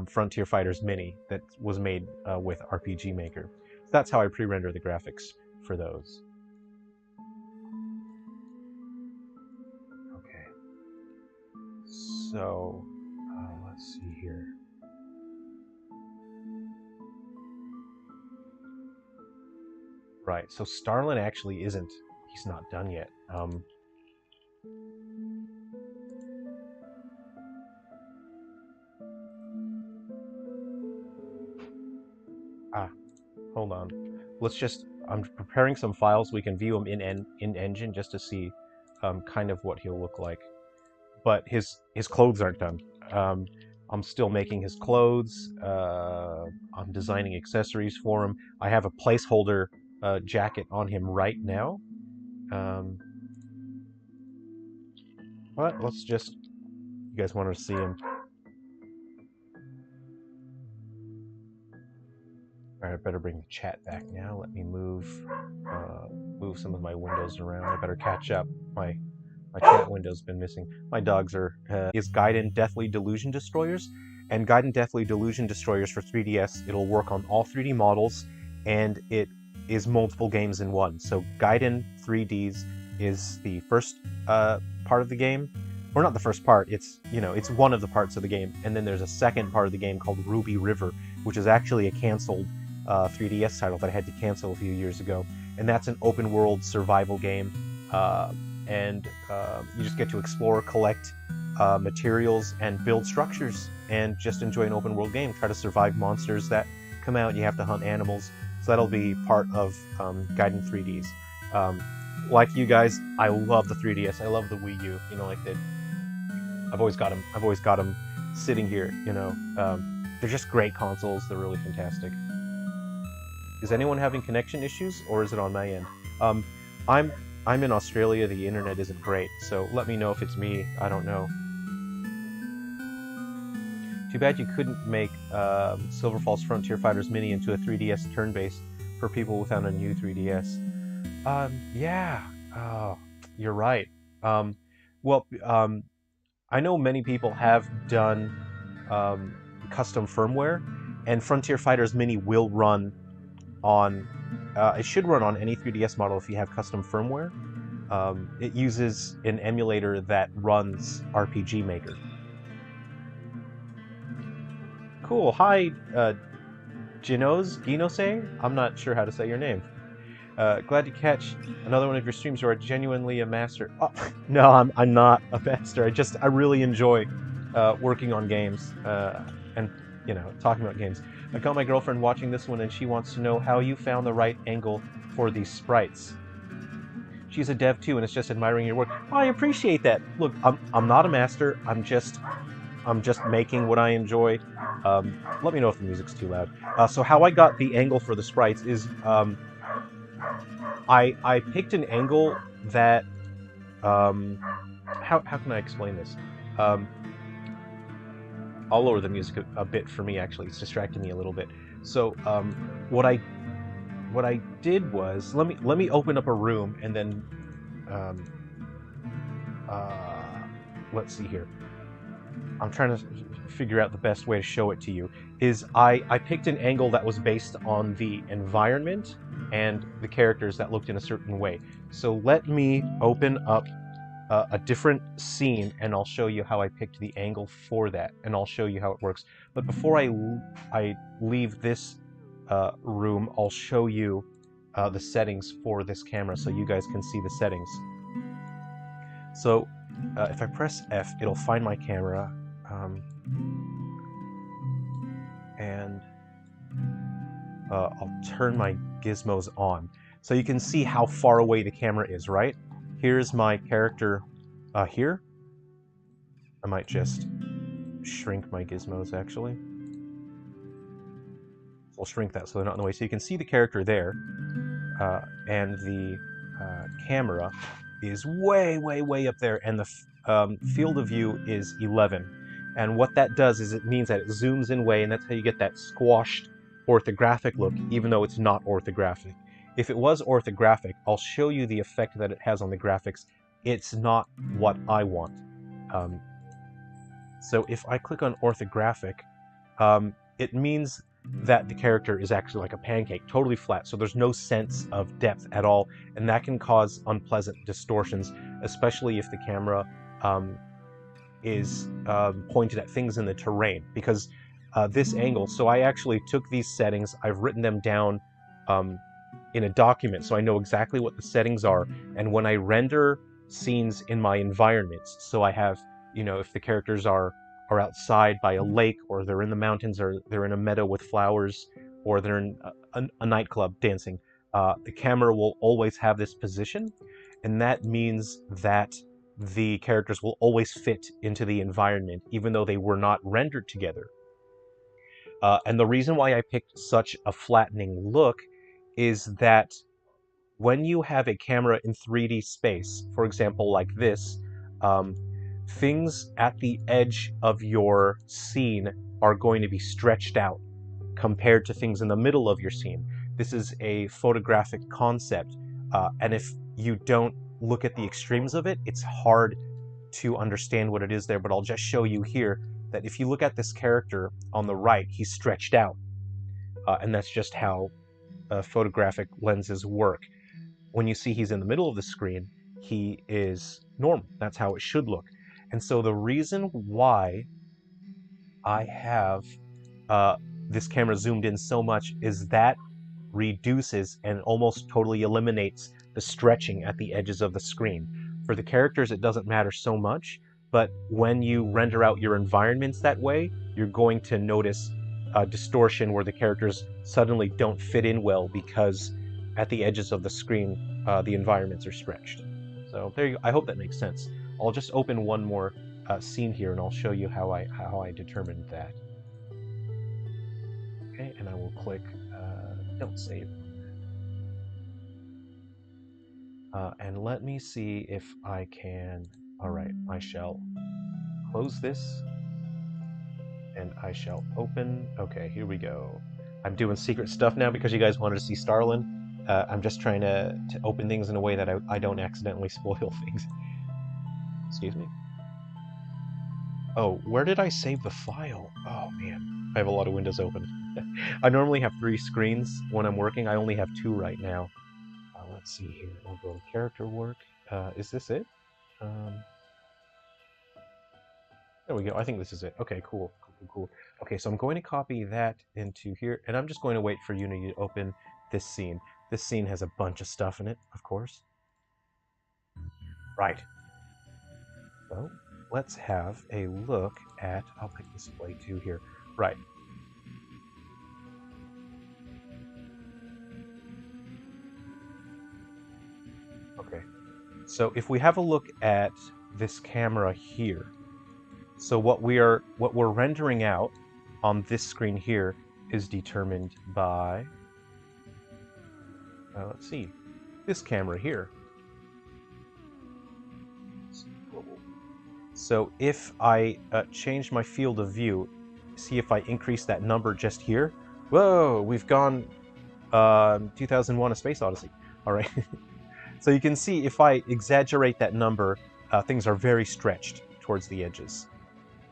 Frontier Fighters Mini that was made with RPG Maker. So that's how I pre-render the graphics for those. Okay. So, let's see here. Right, so Starlin actually he's not done yet. Hold on. I'm preparing some files. We can view them in Engine just to see kind of what he'll look like. But his clothes aren't done. I'm still making his clothes. I'm designing accessories for him. I have a placeholder jacket on him right now. But you guys want to see him. Alright, I better bring the chat back now. Let me move some of my windows around. I better catch up. My chat window's been missing. My dogs is Gaiden Deathly Delusion Destroyers. And Gaiden Deathly Delusion Destroyers for 3DS, it'll work on all 3D models, and it is multiple games in one. So Gaiden 3Ds is the first part of the game, or not the first part. It's it's one of the parts of the game, and then there's a second part of the game called Ruby River, which is actually a canceled 3DS title that I had to cancel a few years ago, and that's an open world survival game, and you just get to explore, collect materials, and build structures, and just enjoy an open world game. Try to survive monsters that come out. You have to hunt animals. So that'll be part of Gaiden 3Ds. Like you guys, I love the 3DS. I love the Wii U. I've always got them. I've always got them sitting here. They're just great consoles. They're really fantastic. Is anyone having connection issues, or is it on my end? I'm in Australia. The internet isn't great, so let me know if it's me. I don't know. Too bad you couldn't make Silver Falls Frontier Fighters Mini into a 3DS turn-based for people without a new 3DS. Yeah, you're right. I know many people have done custom firmware, and Frontier Fighters Mini will run on, it should run on any 3DS model if you have custom firmware. It uses an emulator that runs RPG Maker. Cool. Hi, Ginose? I'm not sure how to say your name. Glad to catch another one of your streams. You are genuinely a master. Oh, no, I'm not a master. I really enjoy working on games and talking about games. I got my girlfriend watching this one, and she wants to know how you found the right angle for these sprites. She's a dev too, and it's just admiring your work. Oh, I appreciate that. Look, I'm not a master. I'm just making what I enjoy. Let me know if the music's too loud. So how I got the angle for the sprites is I picked an angle that how can I explain this? I'll lower the music a bit for me, actually. It's distracting me a little bit. So what I did was let me open up a room, and then let's see here. I'm trying to figure out the best way to show it to you. Is I picked an angle that was based on the environment and the characters that looked in a certain way. So let me open up a different scene, and I'll show you how I picked the angle for that, and I'll show you how it works. But before I leave this room, I'll show you the settings for this camera so you guys can see the settings. So if I press F, it'll find my camera, and I'll turn my gizmos on. So you can see how far away the camera is, right? Here's my character here. I might just shrink my gizmos, actually. I'll shrink that so they're not in the way. So you can see the character there, and the camera is way, way, way up there, and the field of view is 11. And what that does is it means that it zooms in way, and that's how you get that squashed orthographic look, even though it's not orthographic. If it was orthographic, I'll show you the effect that it has on the graphics. It's not what I want. So if I click on orthographic, it means that the character is actually like a pancake, totally flat, so there's no sense of depth at all, and that can cause unpleasant distortions, especially if the camera is pointed at things in the terrain, because this angle, so I actually took these settings, I've written them down in a document so I know exactly what the settings are, and when I render scenes in my environments, so I have, if the characters are outside by a lake, or they're in the mountains, or they're in a meadow with flowers, or they're in a nightclub dancing, the camera will always have this position, and that means that the characters will always fit into the environment, even though they were not rendered together. And the reason why I picked such a flattening look is that when you have a camera in 3D space, for example, like this, things at the edge of your scene are going to be stretched out compared to things in the middle of your scene. This is a photographic concept, and if you don't look at the extremes of it, it's hard to understand what it is there, but I'll just show you here that if you look at this character on the right, he's stretched out, and that's just how photographic lenses work. When you see he's in the middle of the screen, he is normal. That's how it should look. And so the reason why I have this camera zoomed in so much is that reduces and almost totally eliminates the stretching at the edges of the screen. For the characters, it doesn't matter so much, but when you render out your environments that way, you're going to notice a distortion where the characters suddenly don't fit in well because at the edges of the screen, the environments are stretched. So there you go. I hope that makes sense. I'll just open one more scene here and I'll show you how I determined that. Okay, and I will click don't save. And let me see if I can. All right, I shall close this and I shall open. Okay, here we go. I'm doing secret stuff now because you guys wanted to see Starlin. I'm just trying to open things in a way that I don't accidentally spoil things. Excuse me. Oh, where did I save the file? Oh man, I have a lot of windows open. I normally have 3 screens when I'm working. I only have 2 right now. Let's see here. I'll go to character work. Is this it? There we go. I think this is it. Okay, cool. Cool. Okay, so I'm going to copy that into here, and I'm just going to wait for Unity to open this scene. This scene has a bunch of stuff in it, of course. Right. So let's have a look at. I'll pick display 2 here. Right. Okay. So if we have a look at this camera here, so what we're rendering out on this screen here is determined by, let's see, this camera here. So if I change my field of view, see if I increase that number just here. Whoa, we've gone 2001: A Space Odyssey. All right. So you can see if I exaggerate that number, things are very stretched towards the edges.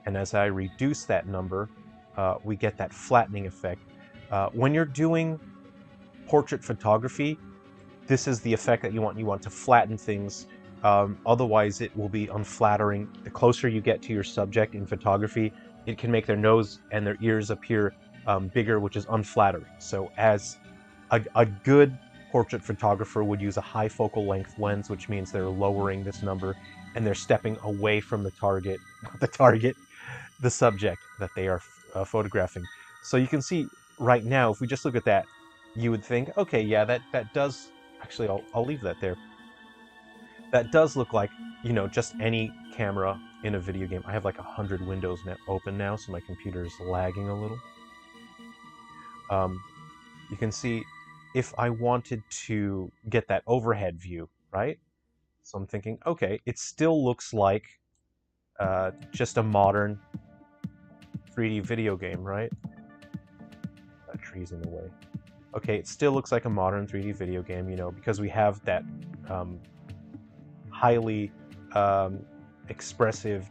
And as I reduce that number, we get that flattening effect. When you're doing portrait photography, this is the effect that you want. You want to flatten things. Otherwise, it will be unflattering. The closer you get to your subject in photography, it can make their nose and their ears appear bigger, which is unflattering. So as a good portrait photographer would use a high focal length lens, which means they're lowering this number and they're stepping away from the target, the subject that they are photographing. So you can see right now, if we just look at that, you would think, okay, yeah, that does, actually, I'll leave that there. That does look like, you know, just any camera in a video game. I have like 100 windows open now, so my computer is lagging a little. You can see if I wanted to get that overhead view, right? So I'm thinking, okay, it still looks like just a modern 3D video game, right? That tree's in the way. Okay, it still looks like a modern 3D video game, you know, because we have that highly expressive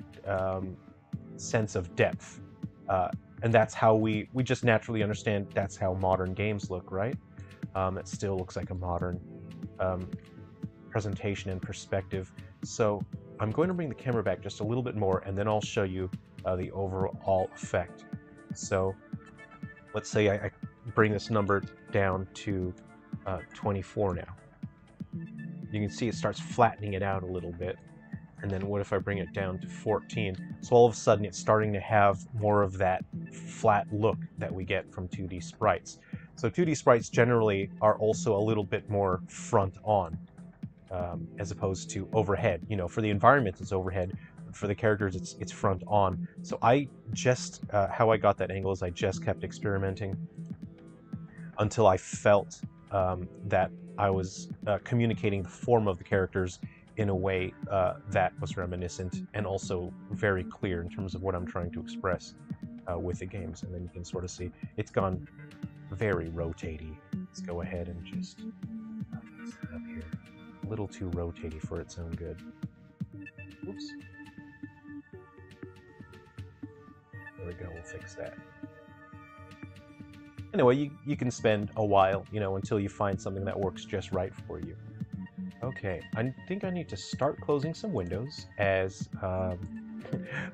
sense of depth. And that's how we just naturally understand that's how modern games look, right? It still looks like a modern presentation and perspective. So I'm going to bring the camera back just a little bit more, and then I'll show you the overall effect. So let's say I bring this number down to 24 now. You can see it starts flattening it out a little bit. And then what if I bring it down to 14? So all of a sudden it's starting to have more of that flat look that we get from 2D sprites. So 2D sprites generally are also a little bit more front on, as opposed to overhead. You know, for the environment it's overhead, for the characters it's front on. So I just, how I got that angle is I just kept experimenting until I felt that I was communicating the form of the characters in a way that was reminiscent and also very clear in terms of what I'm trying to express with the games. And then you can sort of see it's gone very rotatey. Let's go ahead and just fix that up here. A little too rotatey for its own good. Oops. There we go, we'll fix that. Anyway, you can spend a while, until you find something that works just right for you. Okay, I think I need to start closing some windows as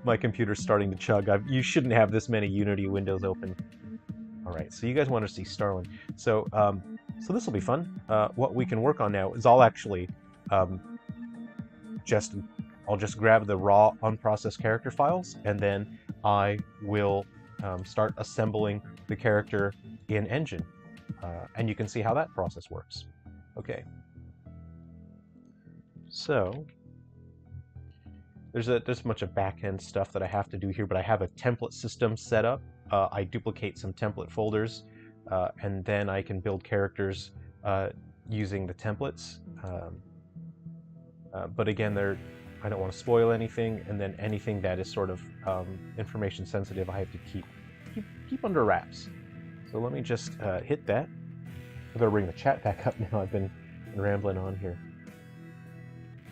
my computer's starting to chug. You shouldn't have this many Unity windows open. All right, so you guys want to see Starlin. So this will be fun. What we can work on now is I'll just grab the raw unprocessed character files, and then I will start assembling the character in Engine, and you can see how that process works. Okay. So there's a bunch of back-end stuff that I have to do here, but I have a template system set up. I duplicate some template folders, and then I can build characters using the templates. But again, I don't want to spoil anything, and then anything that is sort of information sensitive, I have to keep under wraps. So let me just hit that. I better bring the chat back up now. I've been rambling on here.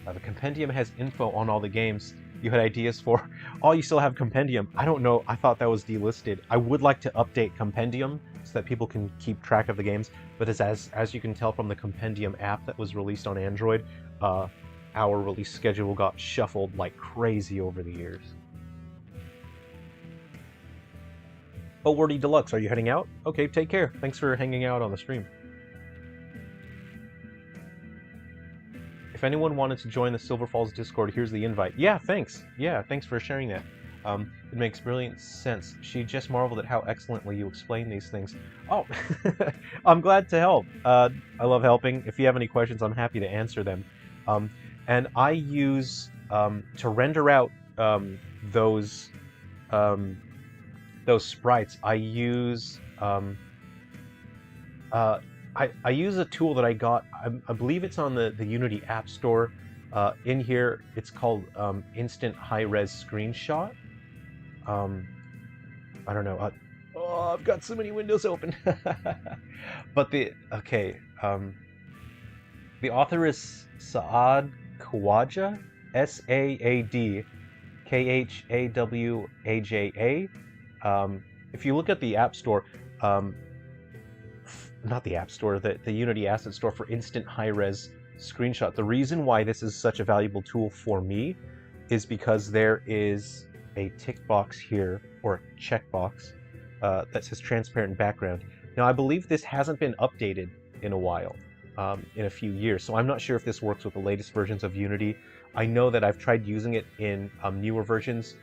The Compendium has info on all the games you had ideas for. Oh, you still have Compendium. I don't know. I thought that was delisted. I would like to update Compendium so that people can keep track of the games. But as you can tell from the Compendium app that was released on Android, our release schedule got shuffled like crazy over the years. Oh, Wordy Deluxe, are you heading out? Okay, take care. Thanks for hanging out on the stream. If anyone wanted to join the Silver Falls Discord, here's the invite. Yeah, thanks. Yeah, thanks for sharing that. It makes brilliant sense. She just marveled at how excellently you explain these things. Oh, I'm glad to help. I love helping. If you have any questions, I'm happy to answer them. And I use, to render out those sprites, I use I use a tool that I got. I believe it's on the Unity App Store. In here, it's called Instant High-Res Screenshot. I don't know. Oh, I've got so many windows open. But the author is Saad Khawaja, Saad Khawajah. If you look at the App Store, not the App Store, the Unity Asset Store for Instant High-Res Screenshot. The reason why this is such a valuable tool for me is because there is a tick box here, or a checkbox, that says transparent background. Now, I believe this hasn't been updated in a while, in a few years, so I'm not sure if this works with the latest versions of Unity. I know that I've tried using it in newer versions,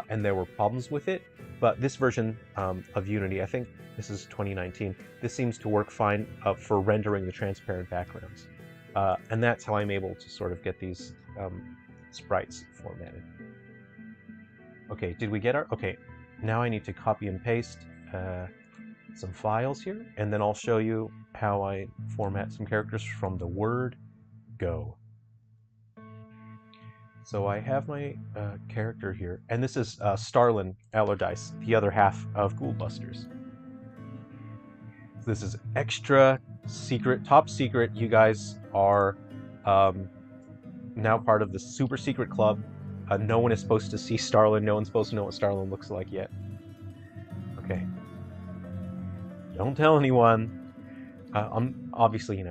and there were problems with it, but this version of Unity, I think this is 2019, this seems to work fine for rendering the transparent backgrounds. And that's how I'm able to sort of get these sprites formatted. Okay, did we get our... Okay, now I need to copy and paste some files here, and then I'll show you how I format some characters from the word go. So I have my character here, and this is Starlin Allardyce, the other half of Ghoul Busters. So this is extra secret, top secret. You guys are now part of the super secret club. No one is supposed to see Starlin. No one's supposed to know what Starlin looks like yet. Okay. Don't tell anyone. Obviously,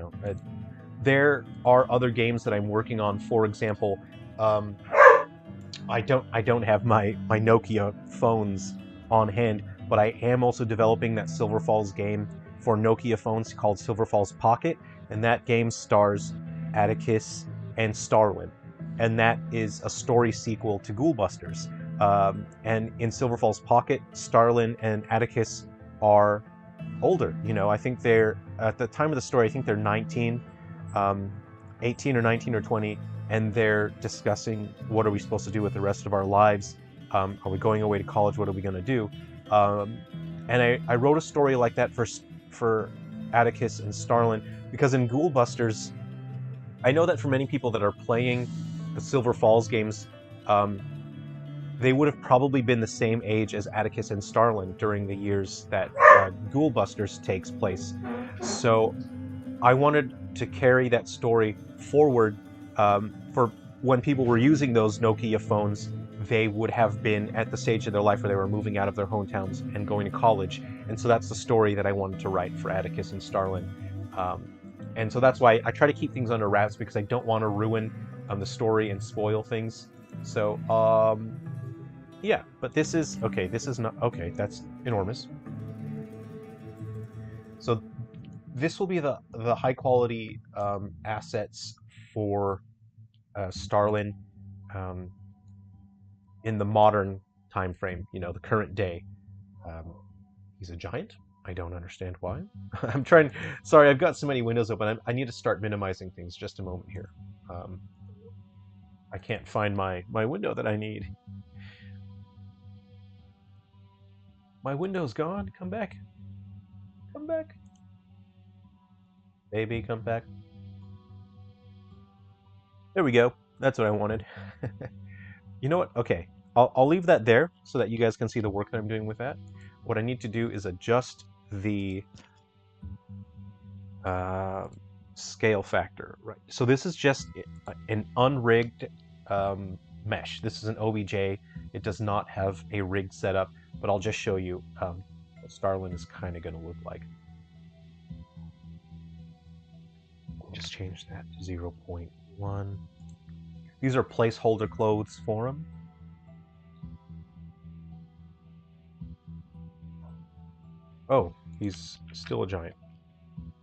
there are other games that I'm working on. For example, I don't have my Nokia phones on hand, but I am also developing that Silver Falls game for Nokia phones called Silver Falls Pocket, and that game stars Atticus and Starlin, and that is a story sequel to Ghoul Busters. And in Silver Falls Pocket, Starlin and Atticus are older. I think they're, at the time of the story, I think they're 19, 18 or 19 or 20, and they're discussing what are we supposed to do with the rest of our lives. Are we going away to college? What are we going to do? And I wrote a story like that for Atticus and Starlin, because in Ghoul Busters, I know that for many people that are playing the Silver Falls games, they would have probably been the same age as Atticus and Starlin during the years that Ghoul Busters takes place. So I wanted to carry that story forward for when people were using those Nokia phones. they would have been at the stage of their life where they were moving out of their hometowns and going to college. And so that's the story that I wanted to write for Atticus and Starlin. And so that's why I try to keep things under wraps, because I don't want to ruin the story and spoil things. So, yeah, but this is, okay, this is not, okay, that's enormous. So this will be the high quality assets for Starlin in the modern time frame, you know, the current day. He's a giant. I don't understand why. I'm trying. Sorry, I've got so many windows open. I need to start minimizing things. Just a moment here. I can't find my window that I need. My window's gone. Come back. Come back. Baby, come back. There we go. That's what I wanted. You know what? Okay. I'll leave that there so that you guys can see the work that I'm doing with that. What I need to do is adjust the scale factor. Right. So this is just an unrigged mesh. This is an OBJ. It does not have a rigged setup, but I'll just show you what Starlin is kind of going to look like. Just change that to 0.1. These are placeholder clothes for him. Oh, he's still a giant.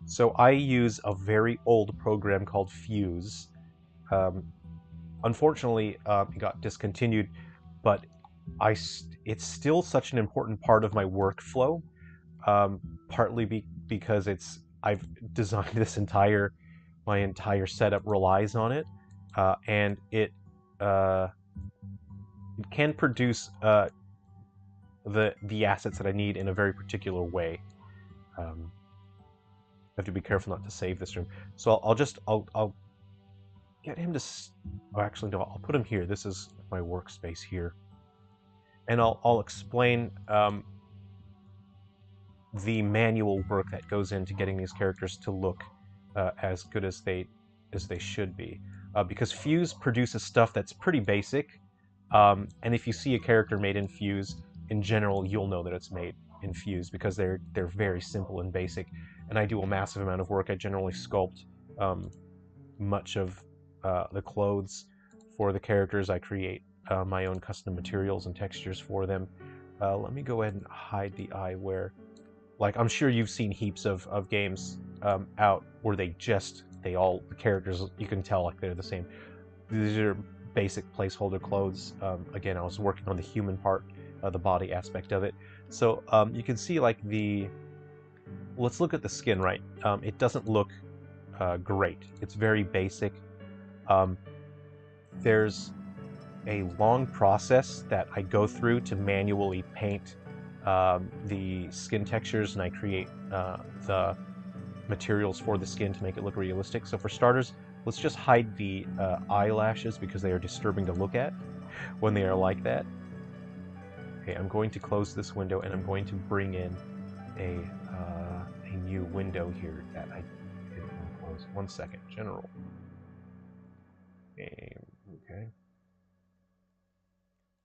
So I use a very old program called Fuse. Unfortunately, it got discontinued, but it's still such an important part of my workflow. Partly because I've designed this my entire setup relies on it, and it can produce the assets that I need in a very particular way. I have to be careful not to save this room. So I'll get him to. Oh, actually, no. I'll put him here. This is my workspace here, and I'll explain the manual work that goes into getting these characters to look as good as they should be. Because Fuse produces stuff that's pretty basic, and if you see a character made in Fuse, in general, you'll know that it's made in Fuse because they're very simple and basic. And I do a massive amount of work. I generally sculpt much of the clothes for the characters. I create my own custom materials and textures for them. Let me go ahead and hide the eyewear. Like, I'm sure you've seen heaps of games out where the characters, you can tell like they're the same. These are basic placeholder clothes. Again, I was working on the human part, the body aspect of it. So you can see like let's look at the skin, right? It doesn't look great. It's very basic. There's a long process that I go through to manually paint the skin textures, and I create the materials for the skin to make it look realistic. So for starters, let's just hide the eyelashes because they are disturbing to look at when they are like that. Okay, I'm going to close this window and I'm going to bring in a new window here that I didn't want to close. 1 second, general. Okay.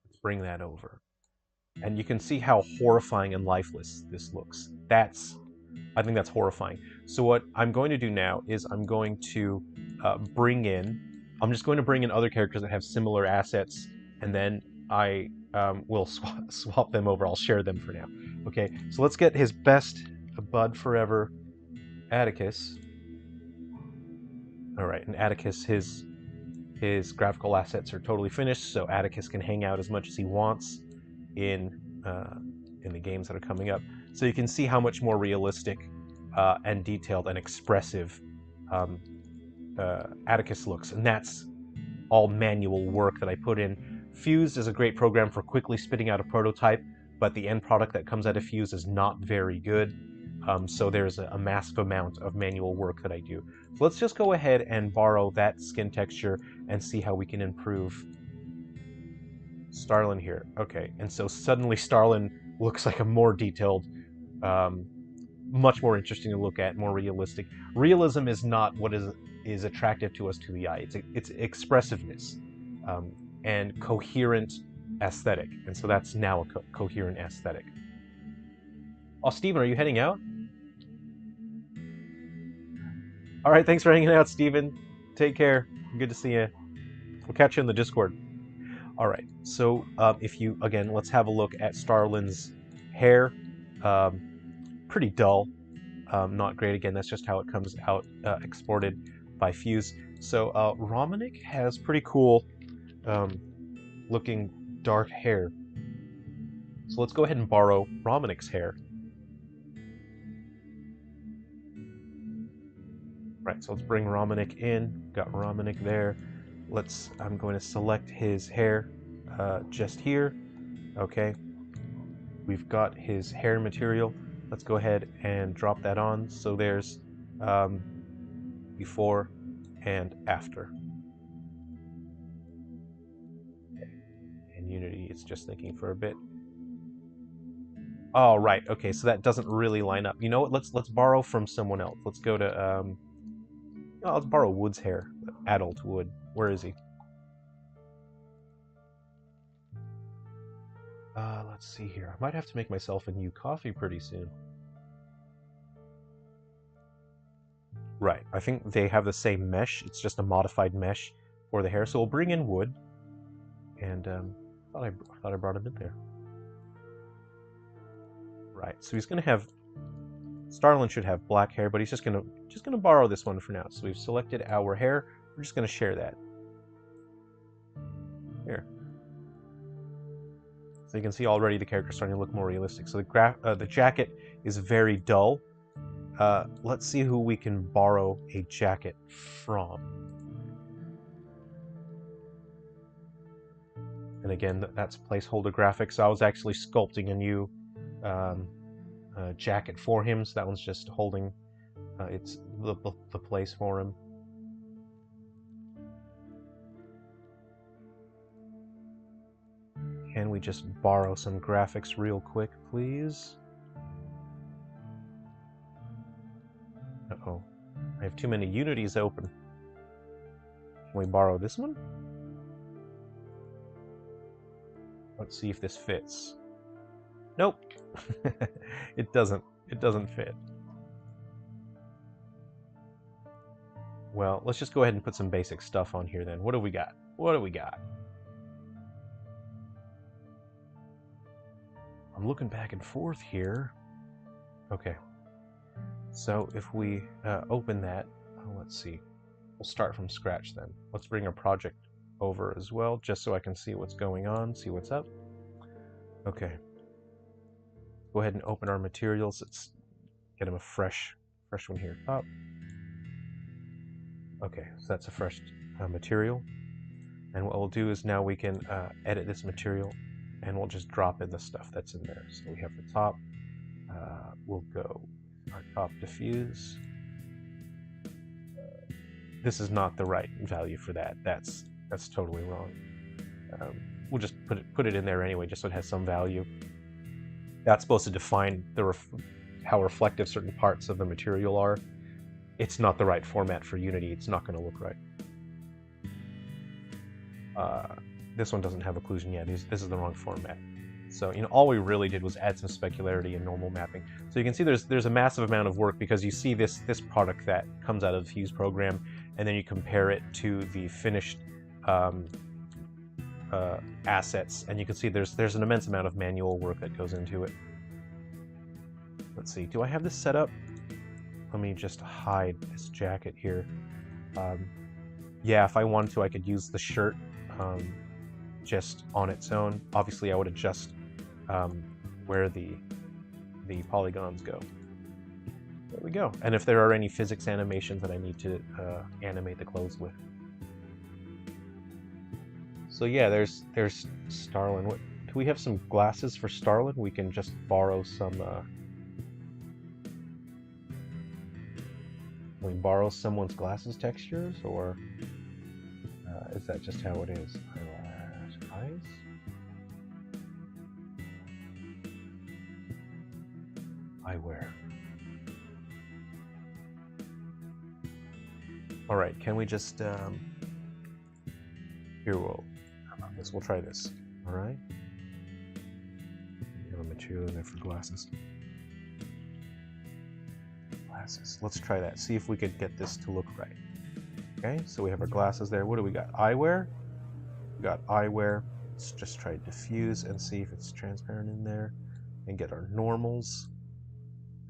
Let's bring that over. And you can see how horrifying and lifeless this looks. I think that's horrifying. So what I'm going to do now is I'm going to I'm just going to bring in other characters that have similar assets, and then I will swap them over. I'll share them for now. Okay, so let's get his best bud forever, Atticus. All right, and Atticus, his graphical assets are totally finished, so Atticus can hang out as much as he wants in the games that are coming up. So you can see how much more realistic and detailed and expressive Atticus looks, and that's all manual work that I put in. Fuse is a great program for quickly spitting out a prototype, but the end product that comes out of Fuse is not very good. So there's a massive amount of manual work that I do. So let's just go ahead and borrow that skin texture and see how we can improve Starlin here. Okay, and so suddenly Starlin looks like a more detailed, much more interesting to look at, more realistic. Realism is not what is attractive to us to the eye. It's expressiveness and coherent aesthetic, and so that's now a coherent aesthetic. Oh, Steven, are you heading out? All right, thanks for hanging out, Steven. Take care. Good to see you. We'll catch you in the Discord. All right, so if you, again, let's have a look at Starlin's hair. Pretty dull. Not great. Again, that's just how it comes out exported by Fuse. So Romanik has pretty cool looking dark hair. So let's go ahead and borrow Romanik's hair. Right, so let's bring Romanik in. Got Romanik there. I'm going to select his hair just here. Okay. We've got his hair material. Let's go ahead and drop that on. So there's before and after. Okay. And Unity, it's just thinking for a bit. Oh, right. Okay, so that doesn't really line up. You know what? Let's borrow from someone else. Let's go to oh, let's borrow Wood's hair. Adult Wood. Where is he? Let's see here. I might have to make myself a new coffee pretty soon. Right. I think they have the same mesh. It's just a modified mesh for the hair. So we'll bring in Wood. And thought I brought him in there. Right. So he's gonna have. Starlin should have black hair, but he's just gonna borrow this one for now. So we've selected our hair. We're just gonna share that. Here. So you can see already the character's starting to look more realistic. So the jacket is very dull. Let's see who we can borrow a jacket from. And again, that's placeholder graphics. So I was actually sculpting a new jacket for him. So that one's just holding it's the place for him. Can we just borrow some graphics real quick, please? Uh-oh. I have too many Unities open. Can we borrow this one? Let's see if this fits. Nope. It doesn't fit. Well, let's just go ahead and put some basic stuff on here then. What do we got? What do we got? I'm looking back and forth here. Okay. So if we open that, let's see. We'll start from scratch then. Let's bring our project over as well, just so I can see what's going on, see what's up. Okay. Go ahead and open our materials. Let's get them a fresh one here up. Okay, so that's a fresh material. And what we'll do is now we can edit this material, and we'll just drop in the stuff that's in there. So we have the top. We'll go our top diffuse. This is not the right value for that. That's totally wrong. We'll just put it in there anyway, just so it has some value. That's supposed to define how reflective certain parts of the material are. It's not the right format for Unity. It's not going to look right. This one doesn't have occlusion yet. This is the wrong format. So, you know, all we really did was add some specularity and normal mapping. So you can see there's a massive amount of work, because you see this product that comes out of the Fuse program, and then you compare it to the finished assets, and you can see there's an immense amount of manual work that goes into it. Let's see. Do I have this set up? Let me just hide this jacket here. Yeah, if I wanted to, I could use the shirt just on its own. Obviously, I would adjust where the polygons go. There we go. And if there are any physics animations that I need to animate the clothes with. So yeah, there's Starlin. Do we have some glasses for Starlin? We can just borrow some. Can we borrow someone's glasses textures, or is that just how it is? Eyes. Eyewear. All right, can we just here we'll try this. All right. We have a material in there for glasses. Glasses. Let's try that. See if we could get this to look right. Okay, so we have our glasses there. What do we got? Eyewear? We got eyewear. Let's just try diffuse and see if it's transparent in there. And get our normals.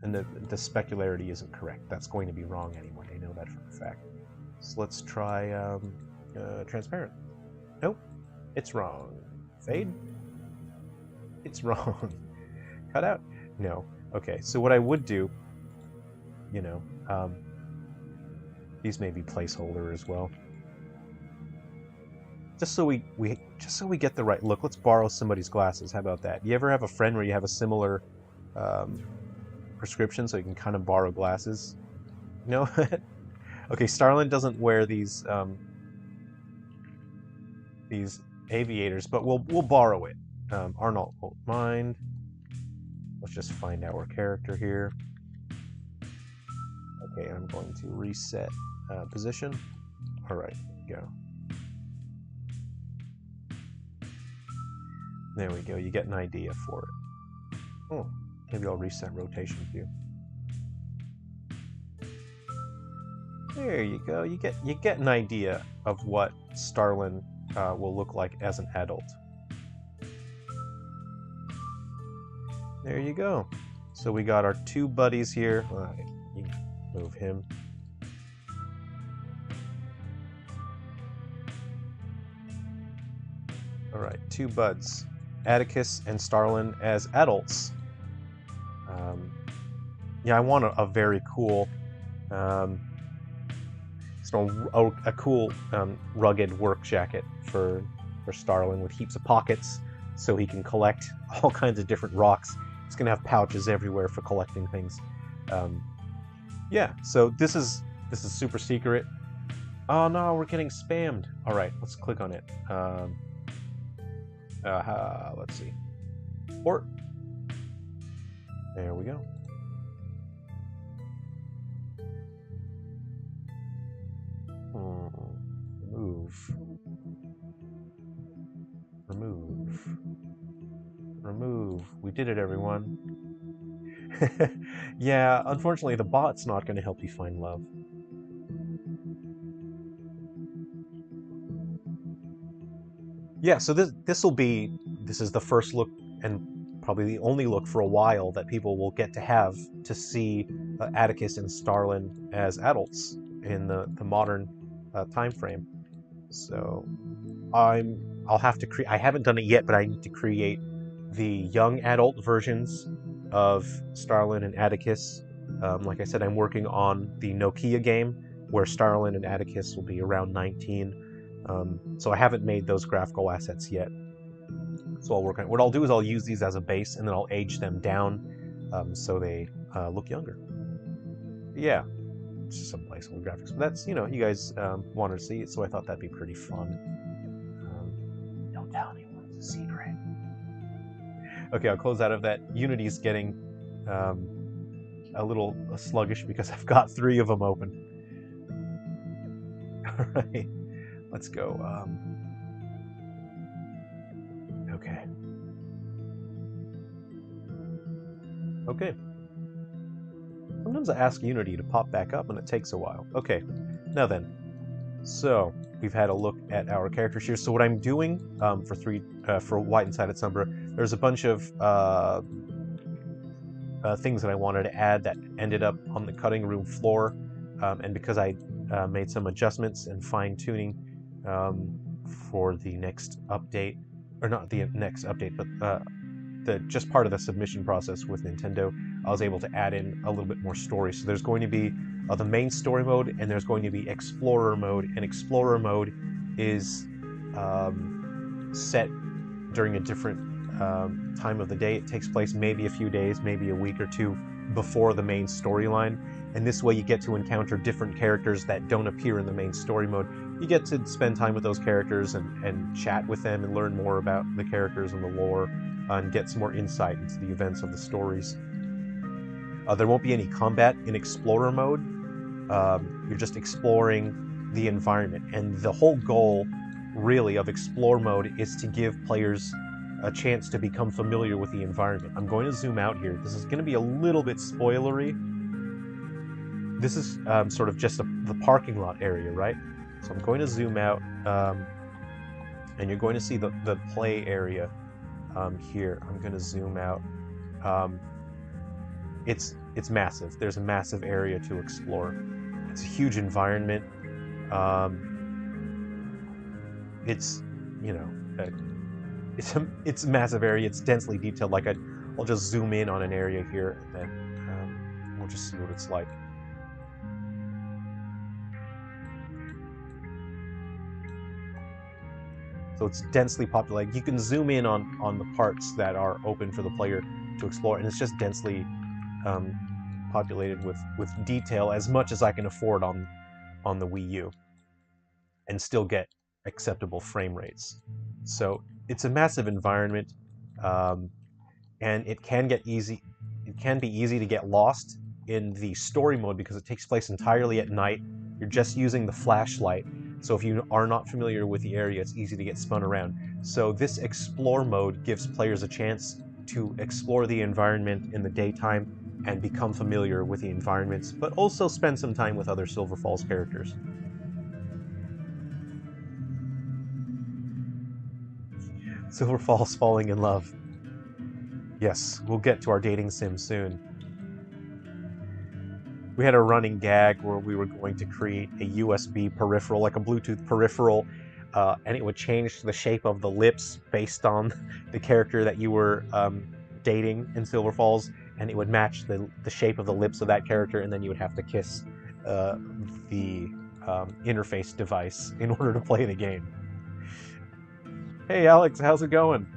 And the specularity isn't correct. That's going to be wrong anyway. I know that for a fact. So let's try transparent. Nope. It's wrong. Fade? It's wrong. Cut out? No. Okay, so what I would do, you know, these may be placeholder as well. Just so we get the right look, let's borrow somebody's glasses. How about that? You ever have a friend where you have a similar prescription so you can kind of borrow glasses? No? Okay, Starlin doesn't wear these aviators, but we'll borrow it. Arnold won't mind. Let's just find our character here. Okay, I'm going to reset position. All right, go. There we go. You get an idea for it. Oh, maybe I'll reset rotation view. There you go. You get an idea of what Starlin will look like as an adult. There you go. So we got our two buddies here. You move him. All right, two buds. Atticus and Starlin as adults. Yeah, I want a very cool, a cool rugged work jacket for Starlin with heaps of pockets, so he can collect all kinds of different rocks. He's gonna have pouches everywhere for collecting things. Yeah, so this is super secret. Oh no, we're getting spammed. All right, let's click on it. Let's see. Port. There we go. Remove. Remove. Remove. We did it, everyone. Yeah, unfortunately, the bot's not going to help you find love. Yeah, so this is the first look and probably the only look for a while that people will get to have to see Atticus and Starlin as adults in the modern time frame. So I'll have to create. I haven't done it yet, but I need to create the young adult versions of Starlin and Atticus. Like I said, I'm working on the Nokia game where Starlin and Atticus will be around 19. So I haven't made those graphical assets yet. So I'll work on it. What I'll do is I'll use these as a base, and then I'll age them down so they look younger. Yeah, just some placeholder graphics. But that's, you know, you guys wanted to see it, so I thought that'd be pretty fun. Don't tell anyone, it's a secret. Okay, I'll close out of that. Unity's getting a little sluggish because I've got 3 of them open. All right. Let's go. Okay. Okay. Sometimes I ask Unity to pop back up and it takes a while. Okay. Now then. So, we've had a look at our characters here. So what I'm doing for White Untitled Umbra, there's a bunch of things that I wanted to add that ended up on the cutting room floor. And because I made some adjustments and fine-tuning for the next update, or not the next update, but just part of the submission process with Nintendo, I was able to add in a little bit more story. So there's going to be the main story mode, and there's going to be Explorer mode, and Explorer mode is set during a different time of the day. It takes place maybe a few days, maybe a week or 2 before the main storyline, and this way you get to encounter different characters that don't appear in the main story mode. You get to spend time with those characters and chat with them and learn more about the characters and the lore, and get some more insight into the events of the stories. There won't be any combat in Explorer mode. You're just exploring the environment, and the whole goal really of Explore mode is to give players a chance to become familiar with the environment. I'm going to zoom out here. This is going to be a little bit spoilery. This is sort of just the parking lot area, right? So I'm going to zoom out, and you're going to see the play area here. I'm going to zoom out. It's massive. There's a massive area to explore. It's a huge environment. It's, you know, it's a massive area. It's densely detailed. Like I'll just zoom in on an area here, and then we'll just see what it's like. So it's densely populated. You can zoom in on the parts that are open for the player to explore, and it's just densely populated with detail, as much as I can afford on the Wii U, and still get acceptable frame rates. So it's a massive environment, and it can be easy to get lost in the story mode because it takes place entirely at night. You're just using the flashlight. So if you are not familiar with the area, it's easy to get spun around. So this explore mode gives players a chance to explore the environment in the daytime and become familiar with the environments, but also spend some time with other Silver Falls characters. Silver Falls falling in love. Yes, we'll get to our dating sim soon. We had a running gag where we were going to create a USB peripheral, like a Bluetooth peripheral, and it would change the shape of the lips based on the character that you were dating in Silver Falls, and it would match the shape of the lips of that character, and then you would have to kiss the interface device in order to play the game. Hey Alex, how's it going?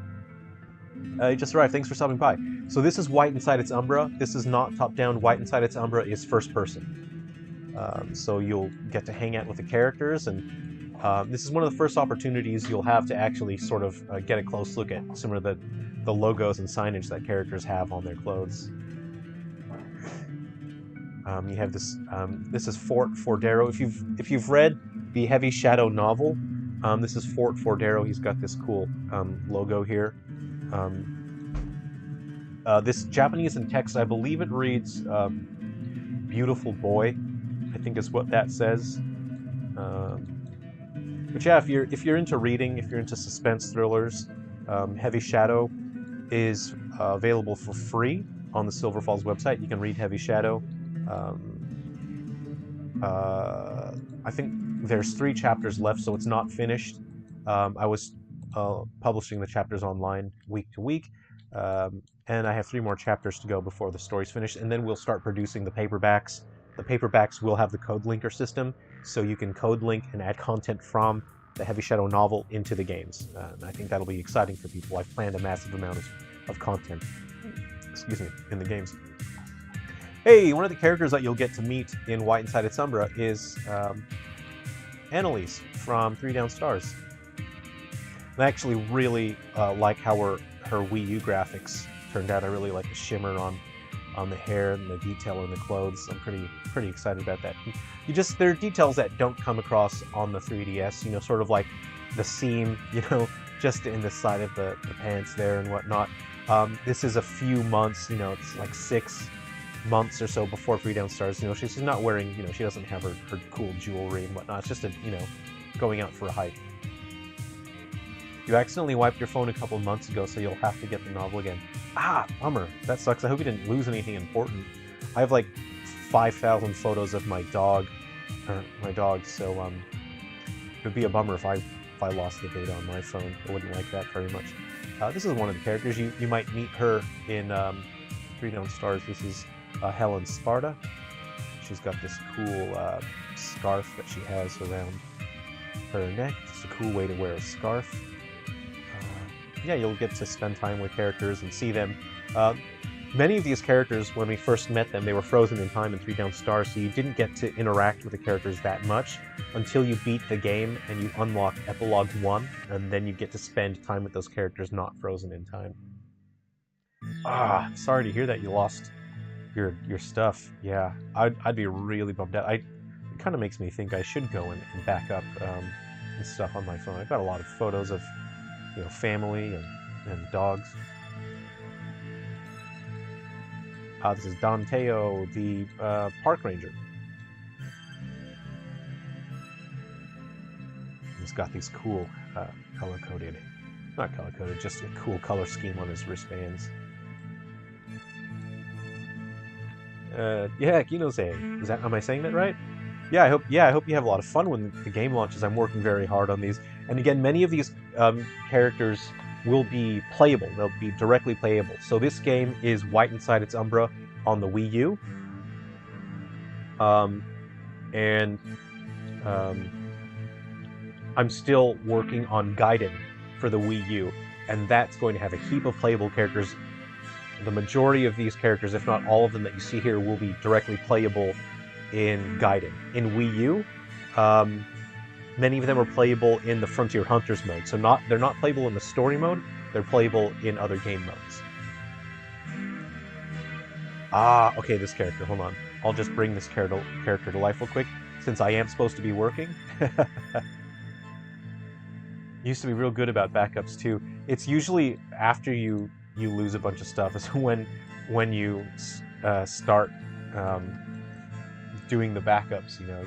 You just arrived, thanks for stopping by. So this is White Inside Its Umbra. This is not top-down. White Inside Its Umbra is first-person. So you'll get to hang out with the characters, and this is one of the first opportunities you'll have to actually sort of get a close look at some of the logos and signage that characters have on their clothes. You have this. This is Fort Fordero. If you've read the Heavy Shadow novel, this is Fort Fordero. He's got this cool logo here. This Japanese in text, I believe it reads "Beautiful Boy," I think is what that says. But yeah, if you're into reading, if you're into suspense thrillers, Heavy Shadow is available for free on the Silver Falls website. You can read Heavy Shadow. I think there's 3 chapters left, so it's not finished. I was publishing the chapters online week to week, and I have 3 more chapters to go before the story's finished, and then we'll start producing the paperbacks. The paperbacks will have the code linker system, so you can code link and add content from the Heavy Shadow novel into the games. And I think that'll be exciting for people. I've planned a massive amount of content, excuse me, in the games. Hey, one of the characters that you'll get to meet in White Inside Its Umbra is Annalise from 3 Down Stars. I actually really like how her Wii U graphics turned out. I really like the shimmer on the hair and the detail in the clothes. I'm pretty excited about that. There are details that don't come across on the 3DS. You know, sort of like the seam, you know, just in the side of the pants there and whatnot. This is a few months, you know, it's like 6 months or so before 3 Down Stars. You know, she's not wearing, you know, she doesn't have her cool jewelry and whatnot. It's just you know, going out for a hike. You accidentally wiped your phone a couple of months ago, so you'll have to get the novel again. Ah, bummer. That sucks. I hope you didn't lose anything important. I have like 5,000 photos of my dog, so it would be a bummer if I lost the data on my phone. I wouldn't like that very much. This is one of the characters. You might meet her in 3 Down Stars. This is Helen Sparta. She's got this cool scarf that she has around her neck. It's a cool way to wear a scarf. Yeah, you'll get to spend time with characters and see them. Many of these characters, when we first met them, they were frozen in time in 3 Down Stars, so you didn't get to interact with the characters that much until you beat the game and you unlock Epilogue 1, and then you get to spend time with those characters not frozen in time. Ah, sorry to hear that you lost your stuff. Yeah, I'd be really bummed out. It kind of makes me think I should go and back up and stuff on my phone. I've got a lot of photos of, you know, family and And dogs. This is Danteo, the park ranger. He's got these cool color-coded, not color-coded, just a cool color scheme on his wristbands. Yeah, Kinose. Am I saying that right? Yeah, I hope you have a lot of fun when the game launches. I'm working very hard on these. And again, many of these characters will be playable. They'll be directly playable. So this game is White Inside Its Umbra on the Wii U. I'm still working on Gaiden for the Wii U, and that's going to have a heap of playable characters. The majority of these characters, if not all of them that you see here, will be directly playable in Gaiden. In Wii U, many of them are playable in the Frontier Hunters mode. So they're not playable in the story mode, they're playable in other game modes. Ah, okay, this character, hold on. I'll just bring this character to life real quick, since I am supposed to be working. Used to be real good about backups too. It's usually after you lose a bunch of stuff is when you start doing the backups. You know,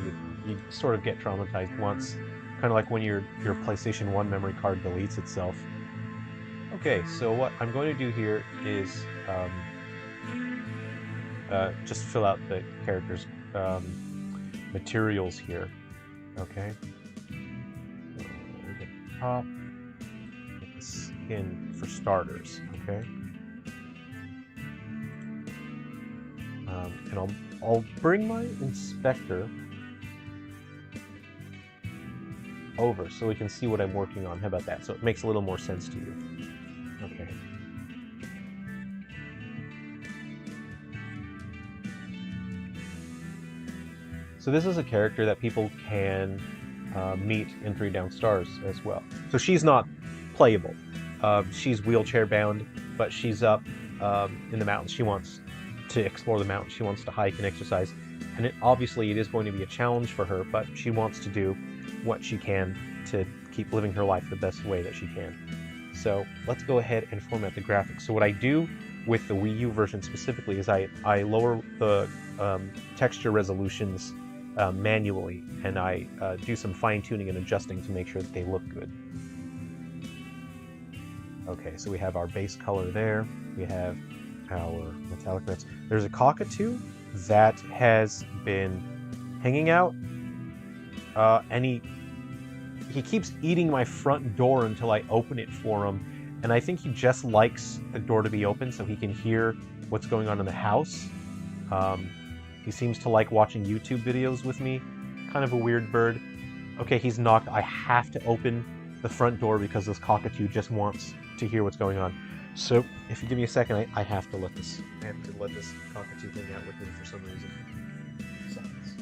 you sort of get traumatized once, kind of like when your PlayStation 1 memory card deletes itself. Okay, so what I'm going to do here is just fill out the characters' materials here. Okay. Top, get the skin for starters, okay? And I'll bring my inspector over so we can see what I'm working on. How about that? So it makes a little more sense to you. Okay. So this is a character that people can meet in 3 Down Stars as well. So she's not playable. She's wheelchair bound, but she's up in the mountains. She wants to explore the mountains. She wants to hike and exercise. And obviously it is going to be a challenge for her, but she wants to do what she can to keep living her life the best way that she can. So let's go ahead and format the graphics. So what I do with the Wii U version specifically is I lower the texture resolutions manually, and I do some fine-tuning and adjusting to make sure that they look good. Okay, so we have our base color there. We have our metallic reds. There's a cockatoo that has been hanging out, and he keeps eating my front door until I open it for him, and I think he just likes the door to be open so he can hear what's going on in the house. He seems to like watching YouTube videos with me. Kind of a weird bird. Okay, he's knocked. I have to open the front door because this cockatoo just wants to hear what's going on. So, if you give me a second, I have to let this cockatoo hang out with me for some reason. Silence.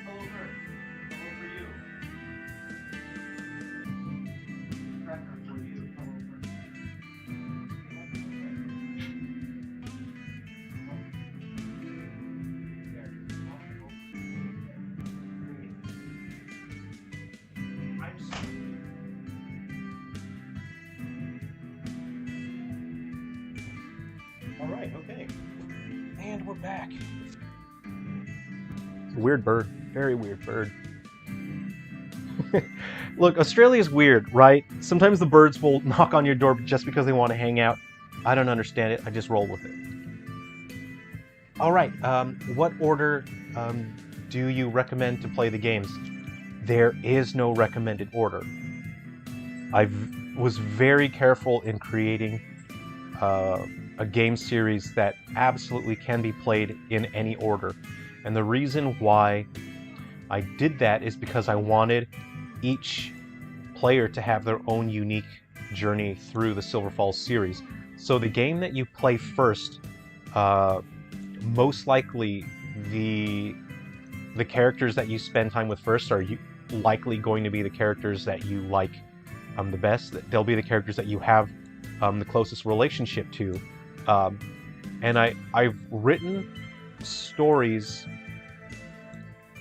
Hello, bird. Hello for you. Cracker for you. Hello, bird. Alright, okay. And we're back. It's a weird bird. Very weird bird. Look, Australia's weird, right? Sometimes the birds will knock on your door just because they want to hang out. I don't understand it. I just roll with it. Alright, what order do you recommend to play the games? There is no recommended order. I was very careful in creating a game series that absolutely can be played in any order. And the reason why I did that is because I wanted each player to have their own unique journey through the Silver Falls series. So the game that you play first, most likely the characters that you spend time with first are likely going to be the characters that you like the best. They'll be the characters that you have the closest relationship to. And I've written stories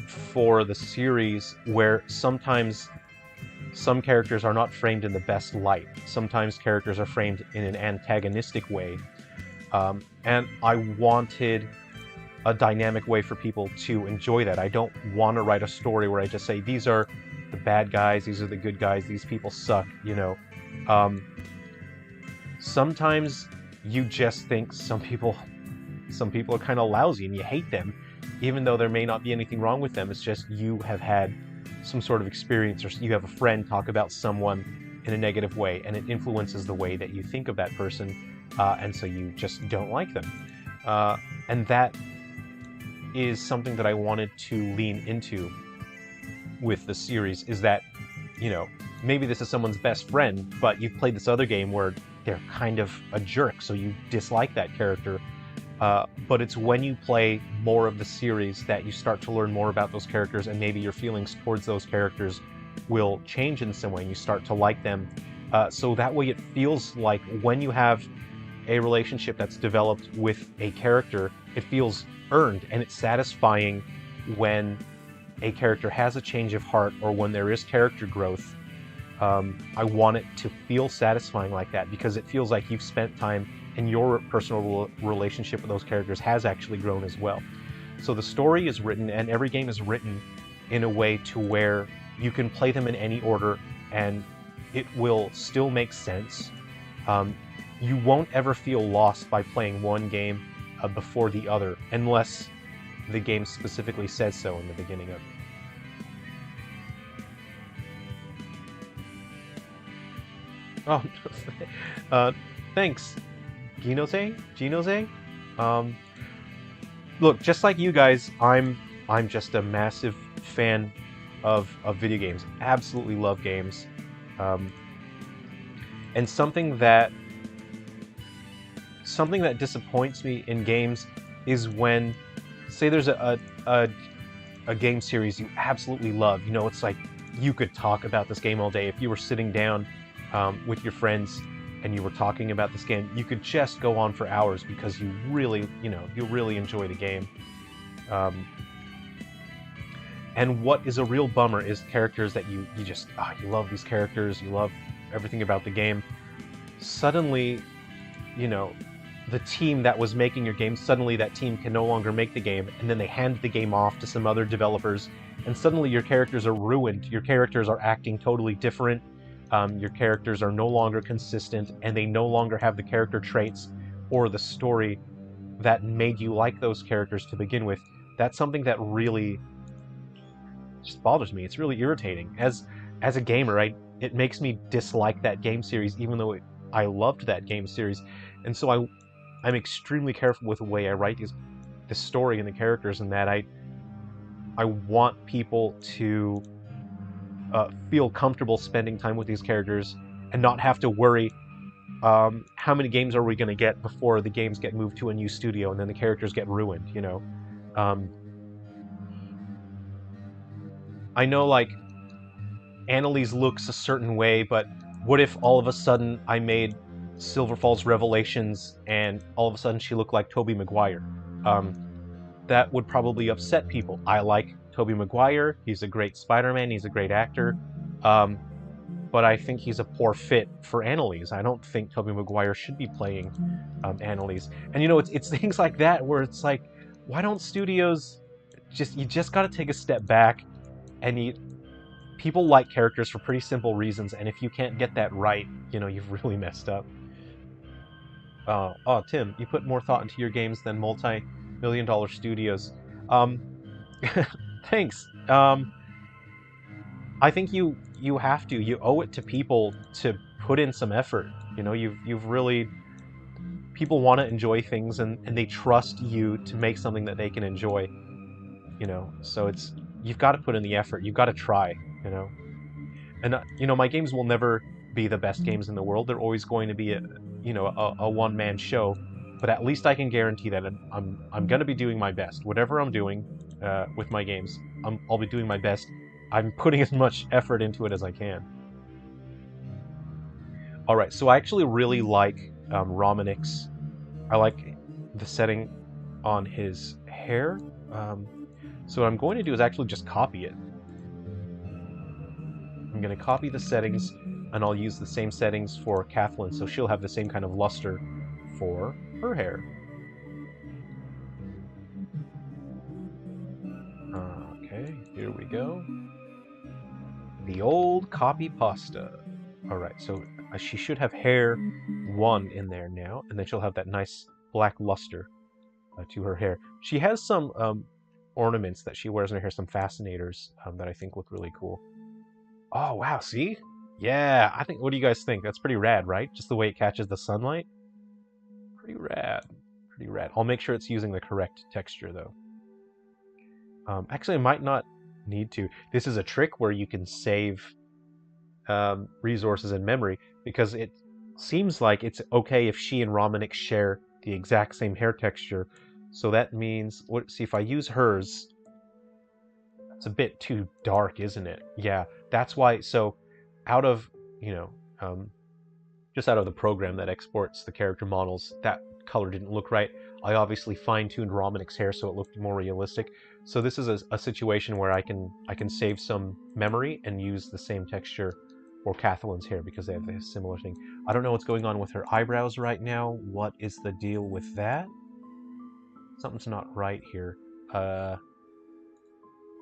for the series where sometimes some characters are not framed in the best light. Sometimes characters are framed in an antagonistic way. And I wanted a dynamic way for people to enjoy that. I don't want to write a story where I just say, these are the bad guys, these are the good guys, these people suck, you know. Sometimes you just think some people are kind of lousy and you hate them, even though there may not be anything wrong with them. It's just you have had some sort of experience, or you have a friend talk about someone in a negative way, and it influences the way that you think of that person, and so you just don't like them. And that is something that I wanted to lean into with the series, is that, you know, maybe this is someone's best friend, but you've played this other game where they're kind of a jerk, so you dislike that character. But it's when you play more of the series that you start to learn more about those characters, and maybe your feelings towards those characters will change in some way, and you start to like them. So that way it feels like when you have a relationship that's developed with a character, it feels earned, and it's satisfying when a character has a change of heart or when there is character growth. I want it to feel satisfying like that, because it feels like you've spent time and your personal relationship with those characters has actually grown as well. So the story is written, and every game is written in a way to where you can play them in any order and it will still make sense. You won't ever feel lost by playing one game before the other, unless the game specifically says so in the beginning of it. Oh, thanks, Ginose? Look, just like you guys, I'm just a massive fan of video games. Absolutely love games. And something that disappoints me in games is when, say there's a game series you absolutely love. You know, it's like you could talk about this game all day. If you were sitting down with your friends and you were talking about this game, you could just go on for hours because you really enjoy the game. And what is a real bummer is characters that you just, you love these characters, you love everything about the game. Suddenly, you know, the team that was making your game, suddenly that team can no longer make the game, and then they hand the game off to some other developers, and suddenly your characters are ruined. Your characters are acting totally different. Your characters are no longer consistent, and they no longer have the character traits or the story that made you like those characters to begin with. That's something that really just bothers me. It's really irritating. As a gamer, it makes me dislike that game series, even though I loved that game series. And so I'm extremely careful with the way I write the story and the characters, and that I want people to feel comfortable spending time with these characters and not have to worry how many games are we going to get before the games get moved to a new studio and then the characters get ruined, you know. I know, like, Annalise looks a certain way, but what if all of a sudden I made Silver Falls Revelations and all of a sudden she looked like Tobey Maguire? That would probably upset people. I like Tobey Maguire, he's a great Spider-Man, he's a great actor, but I think he's a poor fit for Annalise. I don't think Tobey Maguire should be playing Annalise. And you know, it's things like that where it's like, why don't studios you just gotta take a step back, and people like characters for pretty simple reasons, and if you can't get that right, you know, you've really messed up. Oh, Tim, you put more thought into your games than multi-million-dollar studios. Thanks. I think you have to. You owe it to people to put in some effort. You know, you've really... People want to enjoy things, and they trust you to make something that they can enjoy. You know, so you've got to put in the effort. You've got to try, you know. And you know, my games will never be the best games in the world. They're always going to be a one-man show, but at least I can guarantee that I'm going to be doing my best. Whatever I'm doing with my games, I'll be doing my best. I'm putting as much effort into it as I can. All right, so I actually really like Romanik's. I like the setting on his hair. So what I'm going to do is actually just copy it. I'm going to copy the settings, and I'll use the same settings for Kathleen, so she'll have the same kind of luster for her hair. Okay, here we go. The old copy pasta. All right, so she should have hair 1 in there now, and then she'll have that nice black luster to her hair. She has some ornaments that she wears in her hair, some fascinators that I think look really cool. Oh, wow, see? Yeah, I think, what do you guys think? That's pretty rad, right? Just the way it catches the sunlight? Pretty rad. Pretty rad. I'll make sure it's using the correct texture, though. Actually, I might not need to. This is a trick where you can save resources in memory, because it seems like it's okay if she and Romanik share the exact same hair texture. So that means, see, if I use hers, it's a bit too dark, isn't it? Yeah, that's why. So out of, just out of the program that exports the character models, that color didn't look right. I obviously fine-tuned Romanik's hair so it looked more realistic. So this is a situation where I can save some memory and use the same texture for Kathleen's hair, because they have a similar thing. I don't know what's going on with her eyebrows right now. What is the deal with that? Something's not right here.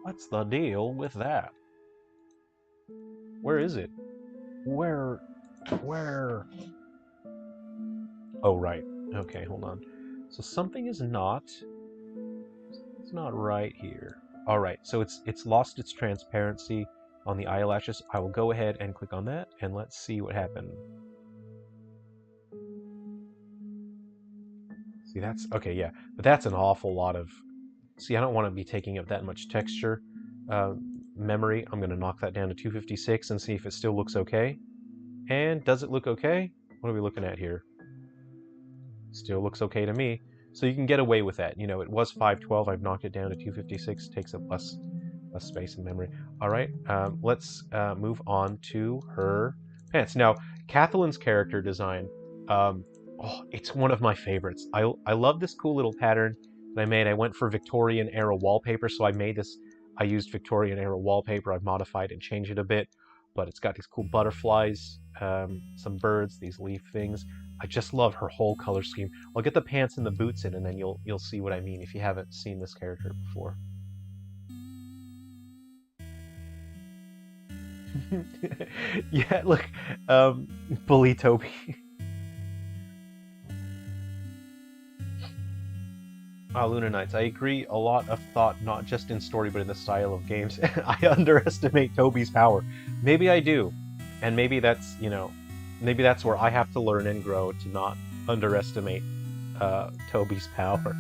What's the deal with that? Where is it? Where? Oh, right. Okay, hold on. So something is not... It's not right here. All right, so it's lost its transparency on the eyelashes. I will go ahead and click on that, and let's see what happened. See, that's... Okay, yeah. But that's an awful lot of... See, I don't want to be taking up that much texture memory. I'm going to knock that down to 256 and see if it still looks okay. And does it look okay? What are we looking at here? Still looks okay to me. So you can get away with that. You know, it was 512. I've knocked it down to 256. Takes up less space in memory. All right, let's move on to her pants. Now, Kathleen's character design, it's one of my favorites. I love this cool little pattern that I made. I went for Victorian era wallpaper, so I made this. I used Victorian era wallpaper. I've modified and changed it a bit, but it's got these cool butterflies, some birds, these leaf things. I just love her whole color scheme. I'll get the pants and the boots in, and then you'll see what I mean if you haven't seen this character before. Yeah, look, bully Toby. Luna Knights, I agree. A lot of thought, not just in story, but in the style of games. I underestimate Toby's power. Maybe I do. And maybe that's, maybe that's where I have to learn and grow to not underestimate Toby's power.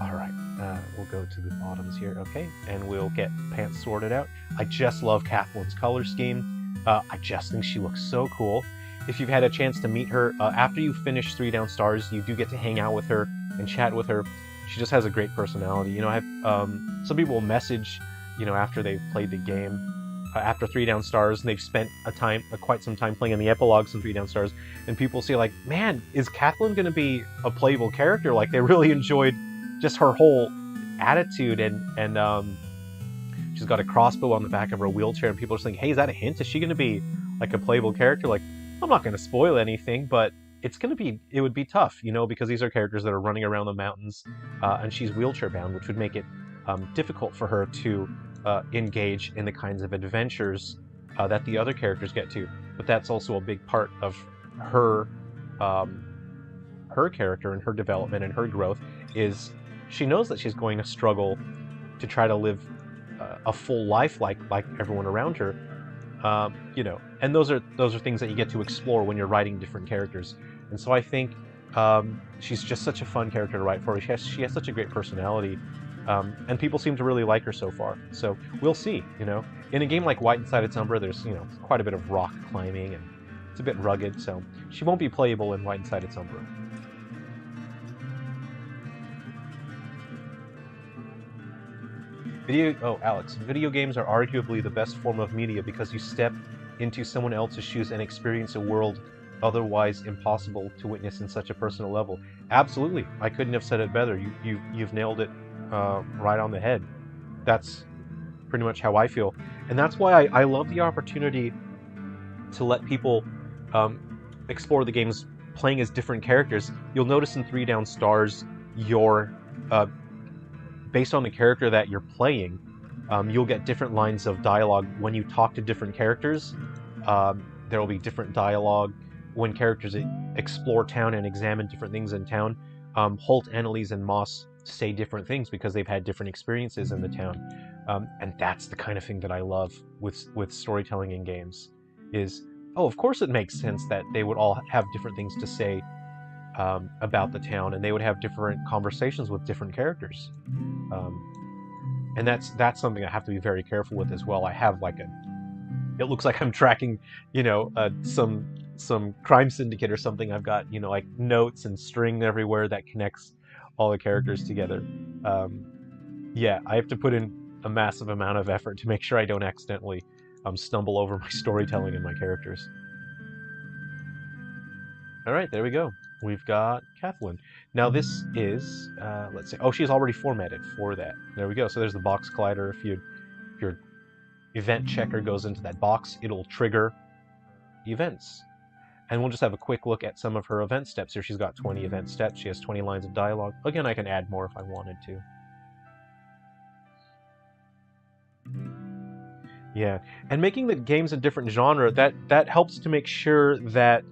All right, we'll go to the bottoms here, okay? And we'll get pants sorted out. I just love Kathleen's color scheme. I just think she looks so cool. If you've had a chance to meet her, after you finish 3 Down Stars, you do get to hang out with her and chat with her. She just has a great personality. I have some people will message, after they've played the game, after 3 Down Stars, and they've spent quite some time playing in the epilogues in 3 Down Stars, and people say like, man, is Kathleen going to be a playable character? Like, they really enjoyed just her whole attitude, and she's got a crossbow on the back of her wheelchair, and people are saying, hey, is that a hint? Is she going to be like a playable character? Like, I'm not going to spoil anything, but it would be tough, because these are characters that are running around the mountains, and she's wheelchair bound, which would make it difficult for her to engage in the kinds of adventures that the other characters get to. But that's also a big part of her character and her development and her growth, is she knows that she's going to struggle to try to live a full life like everyone around her. And those are things that you get to explore when you're writing different characters. And so I think she's just such a fun character to write for. She has such a great personality, and people seem to really like her so far. So we'll see. In a game like White Inside Its Umbra, there's quite a bit of rock climbing, and it's a bit rugged. So she won't be playable in White Inside Its Umbra. Alex, video games are arguably the best form of media because you step into someone else's shoes and experience a world otherwise impossible to witness in such a personal level. Absolutely, I couldn't have said it better. You've nailed it right on the head. That's pretty much how I feel, and that's why I love the opportunity to let people explore the games playing as different characters. You'll notice in 3 Down Stars, your based on the character that you're playing, you'll get different lines of dialogue when you talk to different characters. There will be different dialogue when characters explore town and examine different things in town. Holt, Annalise, and Moss say different things because they've had different experiences in the town. And that's the kind of thing that I love with storytelling in games. Is, oh, of course it makes sense that they would all have different things to say about the town, and they would have different conversations with different characters. And that's something I have to be very careful with as well. I have like it looks like I'm tracking, some crime syndicate or something. I've got, like notes and string everywhere that connects all the characters together. Yeah, I have to put in a massive amount of effort to make sure I don't accidentally stumble over my storytelling and my characters. All right, there we go. We've got Kathleen. Now this is, let's see. Oh, she's already formatted for that. There we go. So there's the box collider. If your event checker goes into that box, it'll trigger events. And we'll just have a quick look at some of her event steps here. She's got 20 event steps. She has 20 lines of dialogue. Again, I can add more if I wanted to. Yeah, and making the games a different genre, that helps to make sure that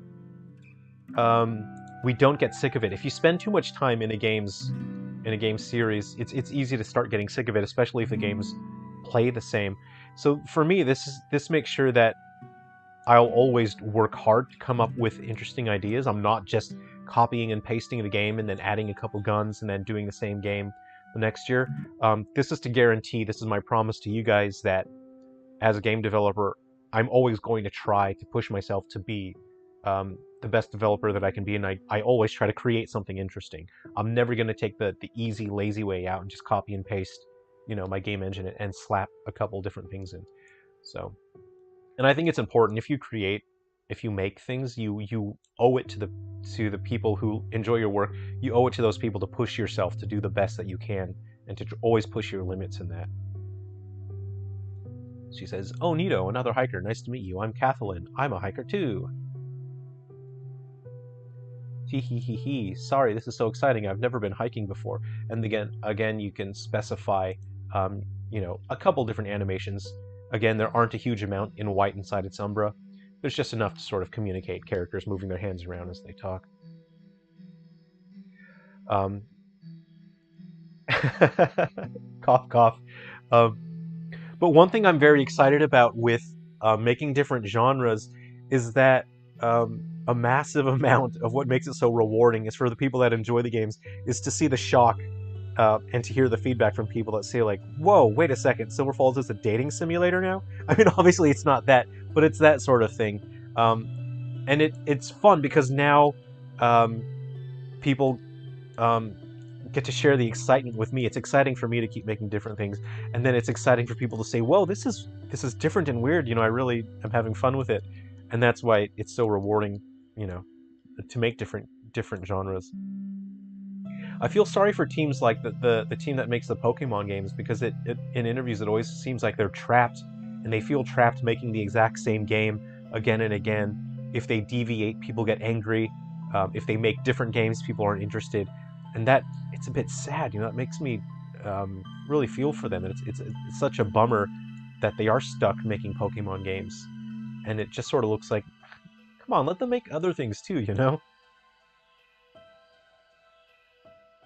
we don't get sick of it. If you spend too much time in a game series, it's easy to start getting sick of it, especially if the games play the same. So for me, this makes sure that I'll always work hard to come up with interesting ideas. I'm not just copying and pasting the game and then adding a couple guns and then doing the same game the next year. This is to guarantee, this is my promise to you guys, that as a game developer, I'm always going to try to push myself to be the best developer that I can be, and I always try to create something interesting. I'm never going to take the easy, lazy way out and just copy and paste, my game engine and slap a couple different things in. So, and I think it's important, if you make things, you owe it to the people who enjoy your work. You owe it to those people to push yourself to do the best that you can and to always push your limits in that. She says, "Oh, Nito, another hiker. Nice to meet you. I'm Kathleen. I'm a hiker too." Hee hee hee hee. Sorry, this is so exciting. I've never been hiking before. And again, you can specify, a couple different animations. Again, there aren't a huge amount in white inside its Umbra. There's just enough to sort of communicate characters moving their hands around as they talk. Cough, cough. But one thing I'm very excited about with making different genres is that a massive amount of what makes it so rewarding is for the people that enjoy the games is to see the shock and to hear the feedback from people that say like, "Whoa, wait a second, Silver Falls is a dating simulator now?" I mean, obviously it's not that, but it's that sort of thing. And it's fun because now people get to share the excitement with me. It's exciting for me to keep making different things, and then it's exciting for people to say, "Whoa, this is different and weird. I really am having fun with it," and that's why it's so rewarding, to make different genres. I feel sorry for teams like the team that makes the Pokemon games, because in interviews it always seems like they're trapped, and they feel trapped making the exact same game again and again. If they deviate, people get angry. If they make different games, people aren't interested, and that it's a bit sad. It makes me really feel for them, and it's such a bummer that they are stuck making Pokemon games, and it just sort of looks like, come on, let them make other things too,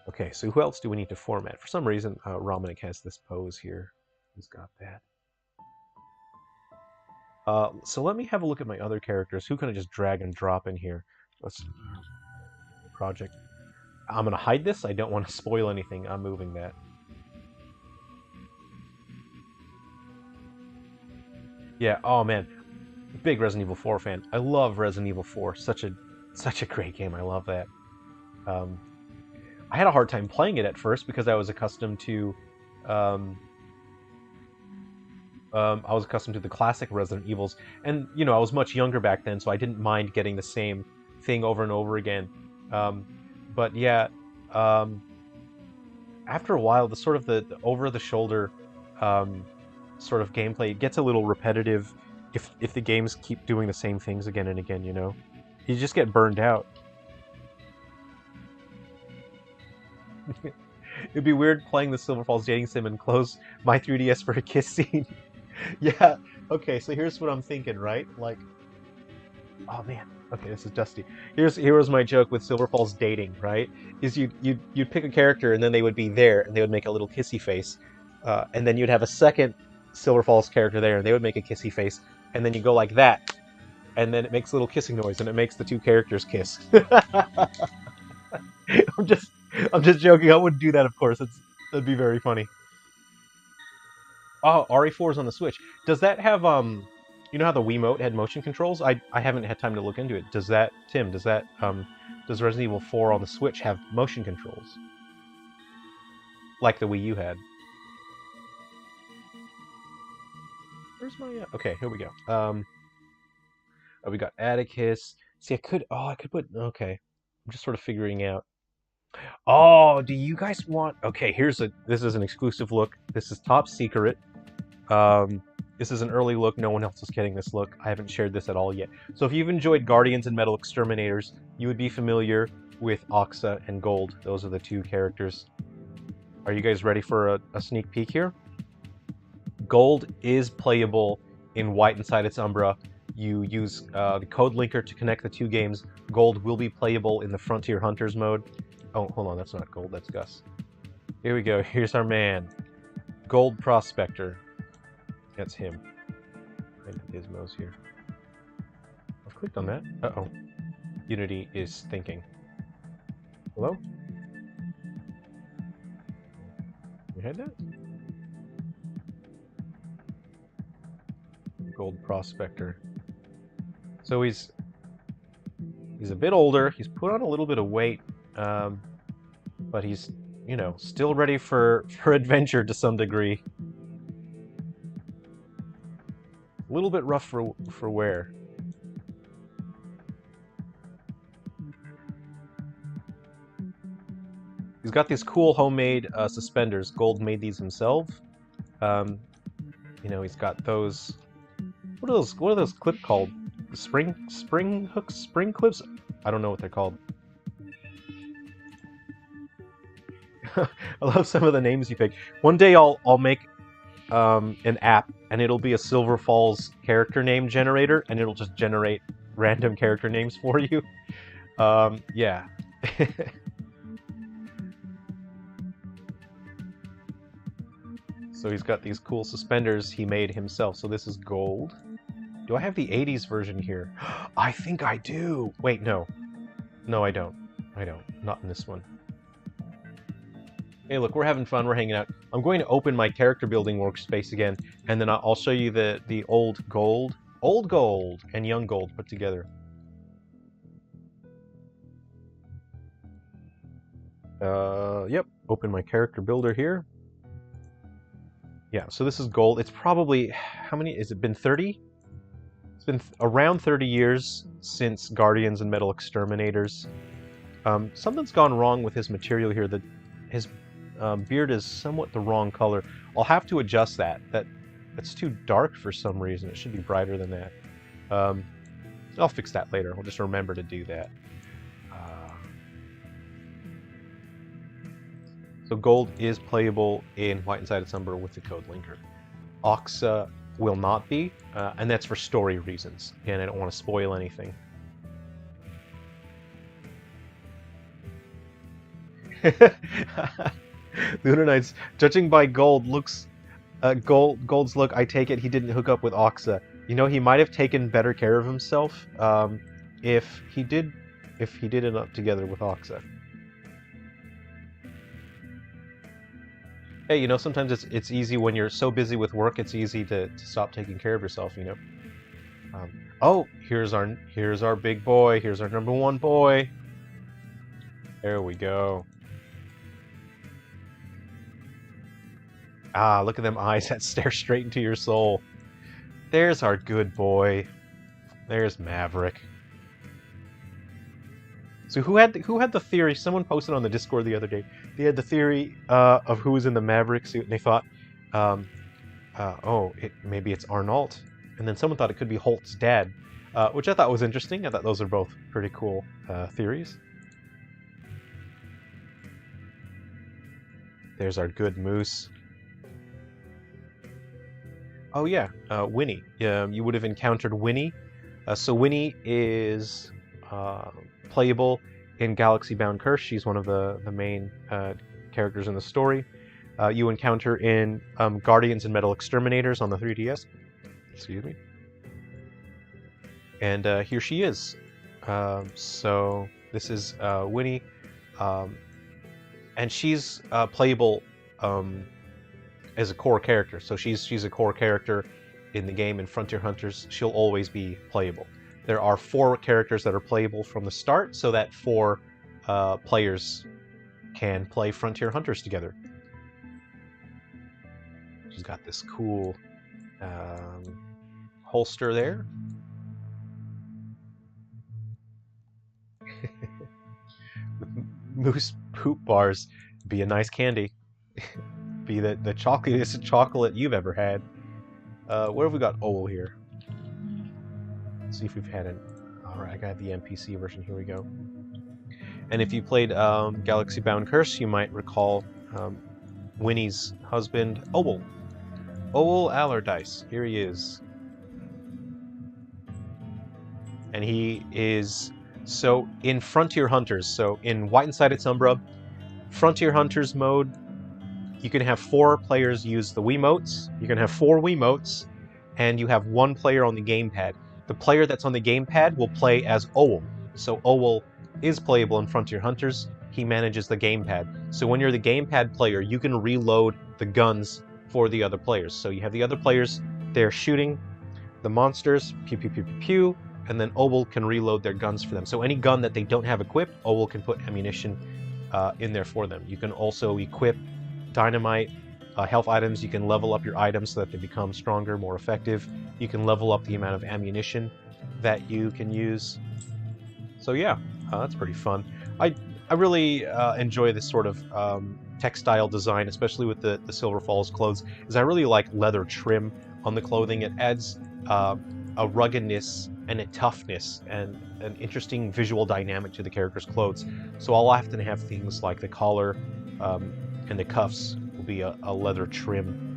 Okay, so who else do we need to format? For some reason, Romanik has this pose here. He's got that. So let me have a look at my other characters. Who can I just drag and drop in here? Let's project. I'm gonna hide this. I don't want to spoil anything. I'm moving that. Yeah. Oh man, big Resident Evil 4 fan. I love Resident Evil 4. Such a great game. I love that. I had a hard time playing it at first because I was accustomed to I was accustomed to the classic Resident Evils, and you know I was much younger back then, so I didn't mind getting the same thing over and over again. Um, but yeah, um, after a while, the sort of the over-the-shoulder um, sort of gameplay gets a little repetitive if the games keep doing the same things again and again. You know, you just get burned out. It'd be weird playing the Silver Falls dating sim and close my 3DS for a kiss scene. Yeah. Okay. So here's what I'm thinking, right? Like, oh man. Okay, this is Dusty. Here was my joke with Silver Falls dating, right? Is you'd pick a character and then they would be there and they would make a little kissy face, and then you'd have a second Silver Falls character there and they would make a kissy face, and then you go like that, and then it makes a little kissing noise and it makes the two characters kiss. I'm just I'm just joking. I wouldn't do that, of course. That'd be very funny. Oh, RE4 is on the Switch. Does that have you know how the Wiimote had motion controls? I haven't had time to look into it. Does that, Tim, does Resident Evil 4 on the Switch have motion controls? Like the Wii U had. Where's my okay, here we go. Oh, we got Atticus. See, I could put okay. I'm just sort of figuring out. Oh, do you guys want okay, this is an exclusive look. This is top secret. This is an early look. No one else is getting this look. I haven't shared this at all yet. So if you've enjoyed Guardians and Metal Exterminators, you would be familiar with Oxa and Gold. Those are the two characters. Are you guys ready for a sneak peek here? Gold is playable in White Inside its Umbra. You use the code linker to connect the two games. Gold will be playable in the Frontier Hunters mode. Oh, hold on, that's not Gold, that's Gus. Here we go, here's our man. Gold Prospector. That's him. Right, the gizmos here. I've clicked on that. Uh-oh. Unity is thinking. Hello? You heard that? Gold Prospector. So he's a bit older. He's put on a little bit of weight, but he's, you know, still ready for adventure to some degree. A little bit rough for wear. He's got these cool homemade suspenders. Gold made these himself. You know, he's got those. What are those clips called? Spring hooks, spring clips? I don't know what they're called. I love some of the names you pick. One day I'll make an app, and it'll be a Silver Falls character name generator, and it'll just generate random character names for you. Yeah. So he's got these cool suspenders he made himself. So this is Gold. Do I have the 80s version here? I think I do! Wait, no. No, I don't. I don't. Not in this one. Hey, look, we're having fun. We're hanging out. I'm going to open my character building workspace again, and then I'll show you the old Gold, and young Gold put together. Yep. Open my character builder here. Yeah, so this is Gold. It's probably, how many, has it been 30? It's been around 30 years since Guardians and Metal Exterminators. Something's gone wrong with his material here. His beard is somewhat the wrong color. I'll have to adjust that. That's too dark for some reason. It should be brighter than that. I'll fix that later. I'll just remember to do that. So Gold is playable in White Inside its Umbra with the code linker. Oxa will not be, and that's for story reasons. Again, I don't want to spoil anything. Lunar Knights, judging by Gold, looks Gold's look, I take it he didn't hook up with Oxa. You know, he might have taken better care of himself if he did end up together with Oxa. Hey, you know, sometimes it's easy when you're so busy with work, it's easy to stop taking care of yourself, you know. Oh, here's our big boy. Here's our #1 boy. There we go. Ah, look at them eyes that stare straight into your soul. There's our good boy. There's Maverick. So who had the theory? Someone posted on the Discord the other day. They had the theory of who was in the Maverick suit, and they thought, maybe it's Arnault. And then someone thought it could be Holt's dad, which I thought was interesting. I thought those are both pretty cool theories. There's our good moose. Oh yeah, Winnie. You would have encountered Winnie. So Winnie is playable in Galaxy Bound Curse. She's one of the main characters in the story. You encounter in Guardians and Metal Exterminators on the 3DS. Excuse me. And here she is. So this is Winnie. And she's playable as a core character. So she's a core character in the game. In Frontier Hunters, she'll always be playable. There are 4 characters that are playable from the start, so that 4 players can play Frontier Hunters together. She's got this cool holster there. Moose poop bars be a nice candy. Be the chocolateest chocolate you've ever had. Where have we got Owl here? Let's see if we've had it. Alright, I got the NPC version. Here we go. And if you played Galaxy Bound Curse, you might recall Winnie's husband, Owl. Owl Allardyce. Here he is. And he is... So, in Frontier Hunters, so in White Inside Its Umbra, Frontier Hunters mode, you can have 4 players use the Wiimotes. You can have 4 Wiimotes, and you have 1 player on the gamepad. The player that's on the gamepad will play as Owl. So Owl is playable in Frontier Hunters. He manages the gamepad. So when you're the gamepad player, you can reload the guns for the other players. So you have the other players, they're shooting the monsters, pew pew pew pew pew, and then Owl can reload their guns for them. So any gun that they don't have equipped, Owl can put ammunition in there for them. You can also equip dynamite, health items. You can level up your items so that they become stronger, more effective. You can level up the amount of ammunition that you can use. So yeah, that's pretty fun. I really enjoy this sort of textile design, especially with the Silver Falls clothes, is I really like leather trim on the clothing. It adds a ruggedness and a toughness and an interesting visual dynamic to the character's clothes. So I'll often have things like the collar and the cuffs will be a leather trim.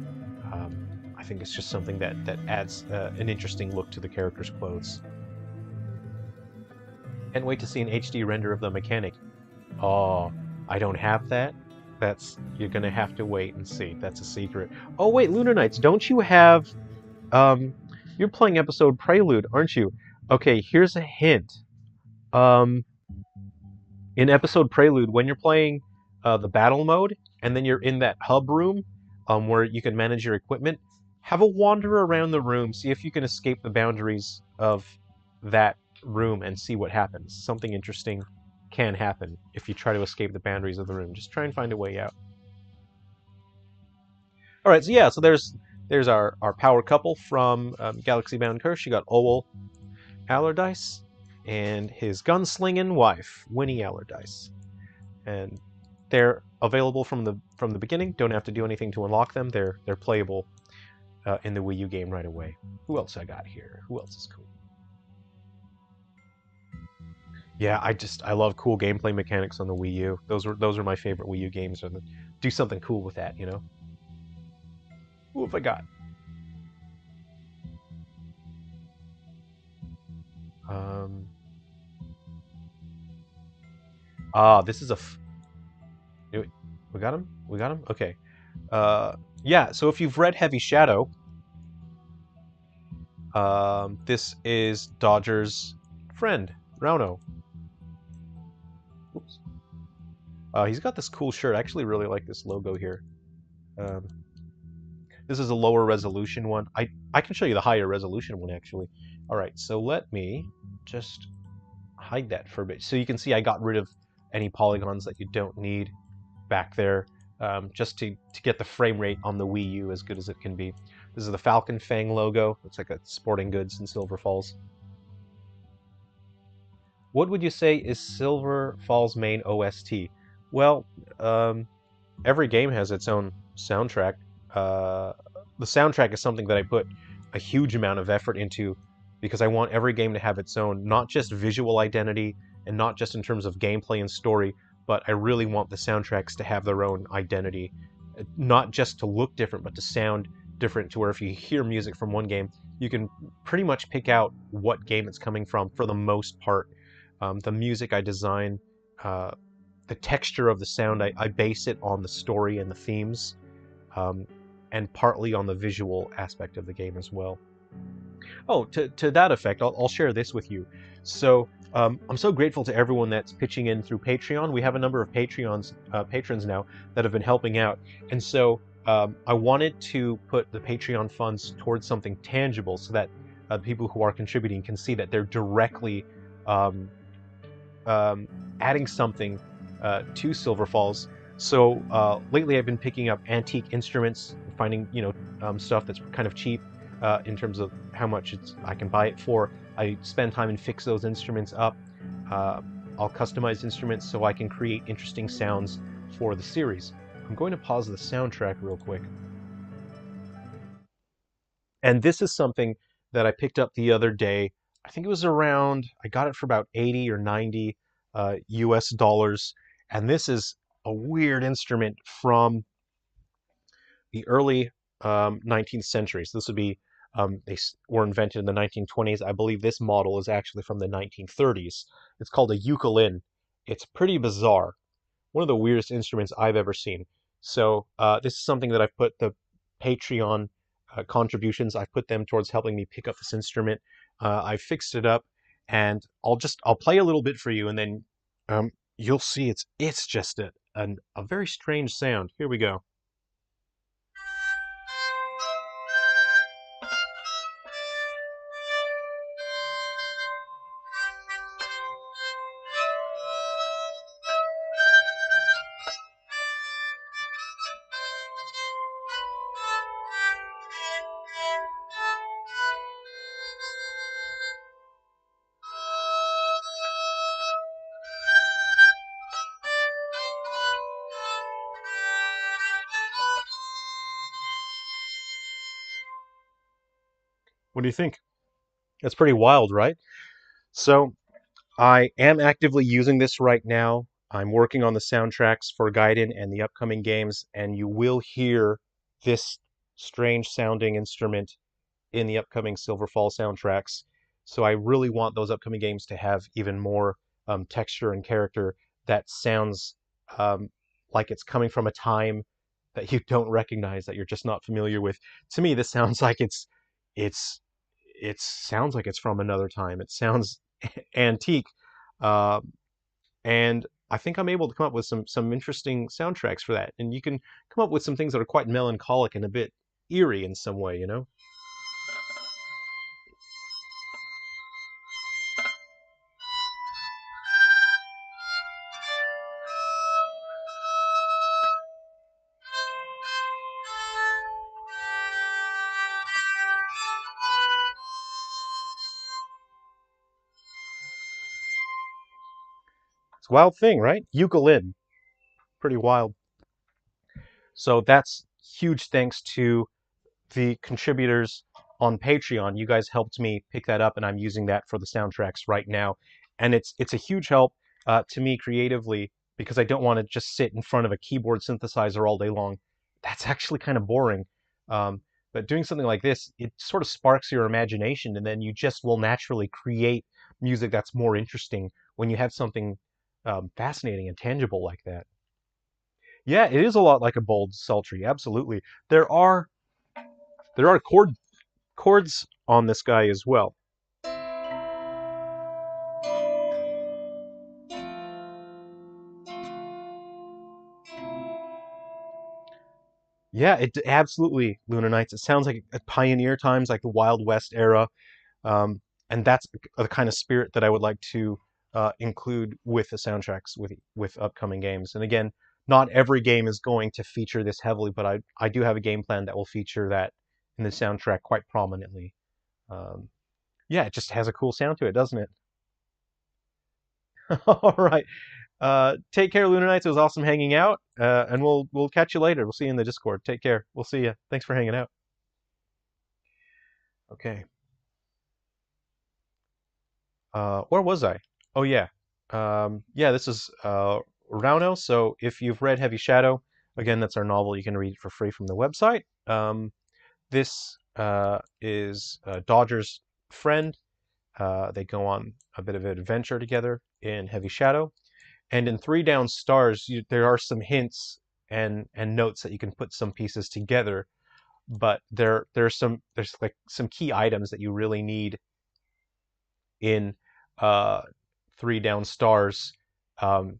I think it's just something that adds an interesting look to the character's clothes. Can't wait to see an HD render of the mechanic. Oh, I don't have that? You're gonna have to wait and see. That's a secret. Oh wait, Lunar Knights, don't you have... you're playing episode Prelude, aren't you? Okay, here's a hint. In episode Prelude, when you're playing the battle mode, and then you're in that hub room where you can manage your equipment, have a wander around the room, see if you can escape the boundaries of that room and see what happens. Something interesting can happen if you try to escape the boundaries of the room. Just try and find a way out. Alright, so yeah, so there's our power couple from Galaxy Bound Curse. You got Owl Allardyce and his gunslinging wife, Winnie Allardyce. And they're available from the beginning. Don't have to do anything to unlock them. They're playable in the Wii U game right away. Who else I got here? Who else is cool? Yeah, I love cool gameplay mechanics on the Wii U. Those are my favorite Wii U games. Do something cool with that, you know. Who have I got? This is we got him? We got him? Okay. Yeah, so if you've read Heavy Shadow, this is Dodger's friend, Rauno. Oops. He's got this cool shirt. I actually really like this logo here. This is a lower resolution one. I can show you the higher resolution one, actually. All right, so let me just hide that for a bit. So you can see I got rid of any polygons that you don't need back there. just to get the frame rate on the Wii U as good as it can be. This is the Falcon Fang logo. It's like a sporting goods in Silver Falls. What would you say is Silver Falls' main OST? Well, um, every game has its own soundtrack. Uh, the soundtrack is something that I put a huge amount of effort into because I want every game to have its own, not just visual identity and not just in terms of gameplay and story, but I really want the soundtracks to have their own identity, not just to look different, but to sound different. To where if you hear music from one game, you can pretty much pick out what game it's coming from for the most part. The music I design. Uh, the texture of the sound, I base it on the story and the themes, um, and partly on the visual aspect of the game as well. Oh, to that effect, I'll share this with you. So I'm so grateful to everyone that's pitching in through Patreon. We have a number of patrons now that have been helping out, and so I wanted to put the Patreon funds towards something tangible, so that people who are contributing can see that they're directly um, adding something to Silver Falls. So lately, I've been picking up antique instruments, finding stuff that's kind of cheap in terms of how much I can buy it for. I spend time and fix those instruments up. Uh, I'll customize instruments so I can create interesting sounds for the series. I'm going to pause the soundtrack real quick. And this is something that I picked up the other day. I think it was around, I got it for about 80 or 90 US dollars. And this is a weird instrument from the early 19th century. So this would be, were invented in the 1920s. I believe this model is actually from the 1930s. It's called a Eucalin. It's pretty bizarre. One of the weirdest instruments I've ever seen. So this is something that I've put the Patreon contributions, I've put them towards helping me pick up this instrument. I fixed it up, and I'll play a little bit for you, and then you'll see it's just a very strange sound. Here we go. What do you think? That's pretty wild, right? So I am actively using this right now. I'm working on the soundtracks for Gaiden and the upcoming games, and you will hear this strange sounding instrument in the upcoming Silverfall soundtracks. So I really want those upcoming games to have even more texture and character that sounds um, like it's coming from a time that you don't recognize, that you're just not familiar with. To me, this sounds like it's it sounds like it's from another time. It sounds antique, uh, and I think I'm able to come up with some interesting soundtracks for that. And you can come up with some things that are quite melancholic and a bit eerie in some way, you know? It's a wild thing, right? Eucalin, pretty wild. So that's huge thanks to the contributors on Patreon. You guys helped me pick that up, and I'm using that for the soundtracks right now. And it's a huge help to me creatively because I don't want to just sit in front of a keyboard synthesizer all day long. That's actually kind of boring. But doing something like this, it sort of sparks your imagination, and then you just will naturally create music that's more interesting when you have something fascinating and tangible like that. Yeah, it is a lot like a bold sultry. Absolutely. There are there are chords on this guy as well. Yeah, it absolutely Lunar Nights. It sounds like a pioneer times, like the Wild West era, um, and that's the kind of spirit that I would like to include with the soundtracks with upcoming games. And again, not every game is going to feature this heavily, but I do have a game plan that will feature that in the soundtrack quite prominently. Um, yeah, it just has a cool sound to it, doesn't it? All right. Take care, Lunar Knights. It was awesome hanging out, and we'll catch you later. We'll see you in the Discord. Take care. We'll see you. Thanks for hanging out. Okay. Where was I? Oh yeah. Yeah, this is Rauno. So if you've read Heavy Shadow, again, that's our novel. You can read it for free from the website. This is Dodger's friend. They go on a bit of an adventure together in Heavy Shadow. And in Three Down Stars, there are some hints and notes that you can put some pieces together, but there's like some key items that you really need in uh, Three Down Stars um,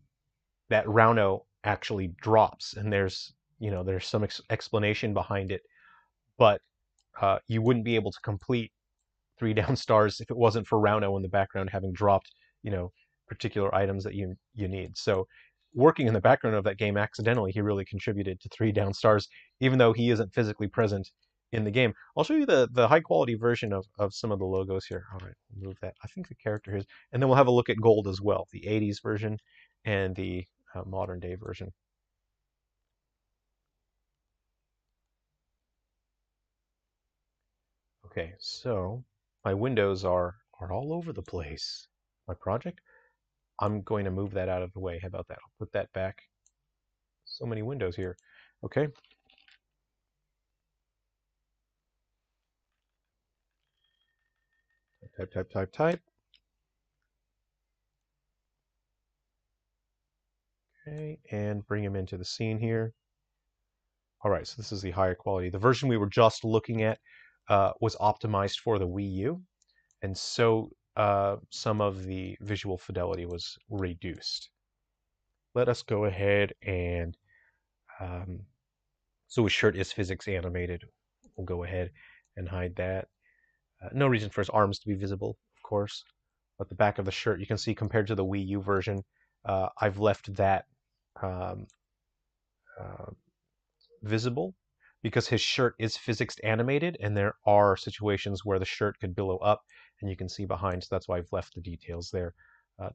that Rauno actually drops, and there's some explanation behind it, but you wouldn't be able to complete Three Down Stars if it wasn't for Rauno in the background having dropped, you know, particular items that you need. So working in the background of that game accidentally, he really contributed to Three Down Stars, even though he isn't physically present in the game. I'll show you the high quality version of some of the logos here. All right, move that. I think the character is, and then we'll have a look at Gold as well, the 80s version and the modern day version. Okay, so my windows are all over the place. My project, I'm going to move that out of the way. How about that? I'll put that back. So many windows here. Okay. Type, type, type, type. Okay, and bring him into the scene here. All right, so this is the higher quality. The version we were just looking at was optimized for the Wii U, and so some of the visual fidelity was reduced. Let us go ahead and um, so his shirt is physics animated. We'll go ahead and hide that. No reason for his arms to be visible, of course. But the back of the shirt, you can see compared to the Wii U version, I've left that um, uh, visible because his shirt is physics animated, and there are situations where the shirt could billow up, and you can see behind. So that's why I've left the details there.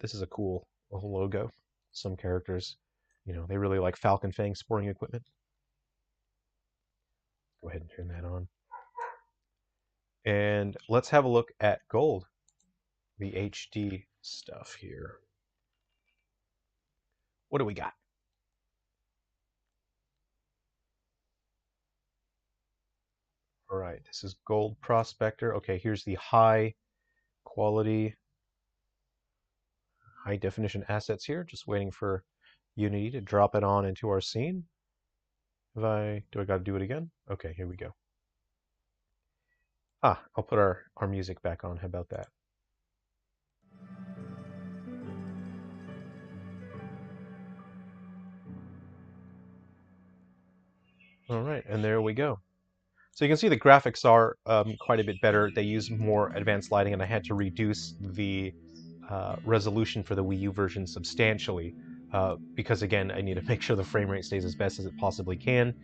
This is a cool logo. Some characters, they really like Falcon Fang sporting equipment. Go ahead and turn that on. And let's have a look at Gold, the HD stuff here. What do we got? All right, this is Gold Prospector. Okay, here's the high quality, high definition assets here. Just waiting for Unity to drop it on into our scene. Do I got to do it again? Okay, here we go. I'll put our music back on. How about that? All right, and there we go. So you can see the graphics are quite a bit better. They use more advanced lighting, and I had to reduce the resolution for the Wii U version substantially because, again, I need to make sure the frame rate stays as best as it possibly can.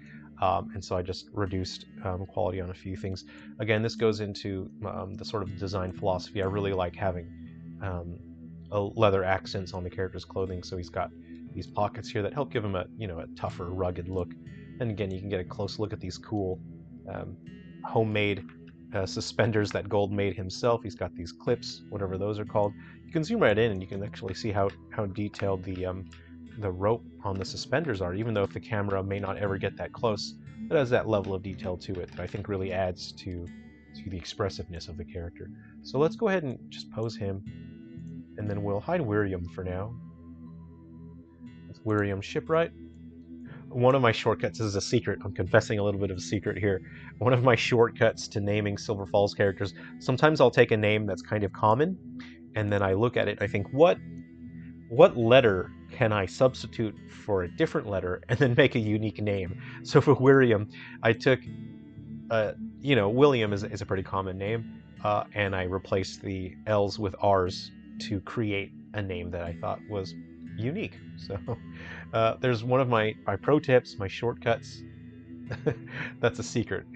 And so I just reduced quality on a few things. Again, this goes into the sort of design philosophy. I really like having leather accents on the character's clothing, so he's got these pockets here that help give him a tougher, rugged look. And again, you can get a close look at these cool um, homemade suspenders that Gold made himself. He's got these clips, whatever those are called. You can zoom right in, and you can actually see how detailed the rope on the suspenders are. Even though if the camera may not ever get that close, it has that level of detail to it that I think really adds to the expressiveness of the character. So let's go ahead and just pose him, and then we'll hide Wyrium for now. It's Wyrium Shipwright. One of my shortcuts is a secret. I'm confessing a little bit of a secret here. One of my shortcuts to naming Silver Falls characters, sometimes I'll take a name that's kind of common, and then I look at it and I think, what letter can I substitute for a different letter and then make a unique name? So for Wyrium, I took, William is a pretty common name, and I replaced the L's with R's to create a name that I thought was unique. So there's one of my pro tips, my shortcuts. That's a secret.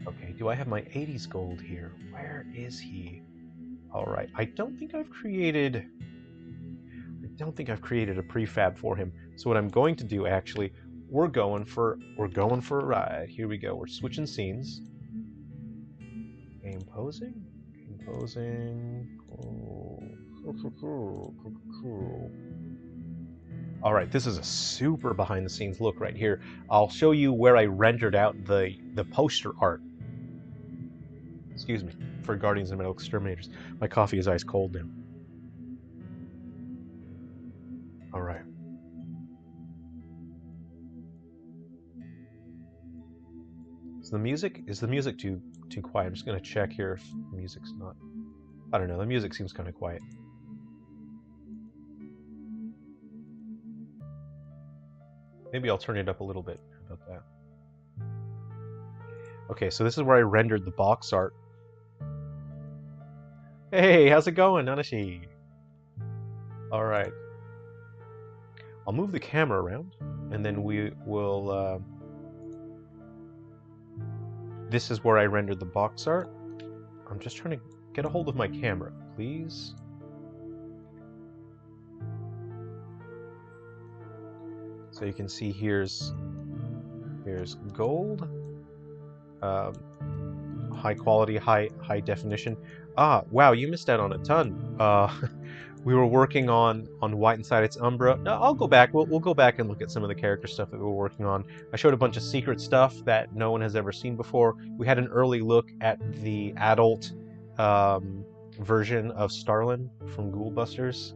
Okay, do I have my 80s gold here? Where is he? All right, I don't think I've created a prefab for him. So what I'm going to do, actually, we're going for a ride. Here we go. We're switching scenes. Game posing. Cool. All right, this is a super behind the scenes look right here. I'll show you where I rendered out the poster art. Excuse me, for Guardians and Metal Exterminators. My coffee is ice cold now. All right. Is the music too quiet? I'm just gonna check here if the music's not. I don't know. The music seems kind of quiet. Maybe I'll turn it up a little bit. How about that? Okay, so this is where I rendered the box art. Hey, how's it going, Nanashi? All right. I'll move the camera around, and then we will. This is where I rendered the box art. I'm just trying to get a hold of my camera, please. So you can see here's gold, high quality, high definition. Ah, wow, you missed out on a ton. We were working on White Inside Its Umbra. No, I'll go back. We'll go back and look at some of the character stuff that we were working on. I showed a bunch of secret stuff that no one has ever seen before. We had an early look at the adult version of Starlin from Ghoul Busters.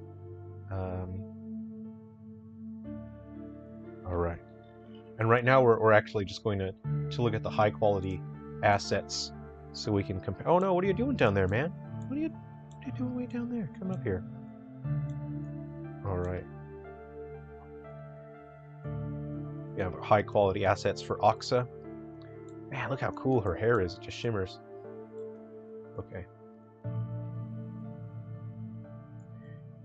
All right. And right now we're actually just going to look at the high quality assets so we can compare. Oh no, what are you doing down there, man? What are you doing way down there? Come up here. All right. We have high quality assets for Oxa. Man, look how cool her hair is. It just shimmers. Okay.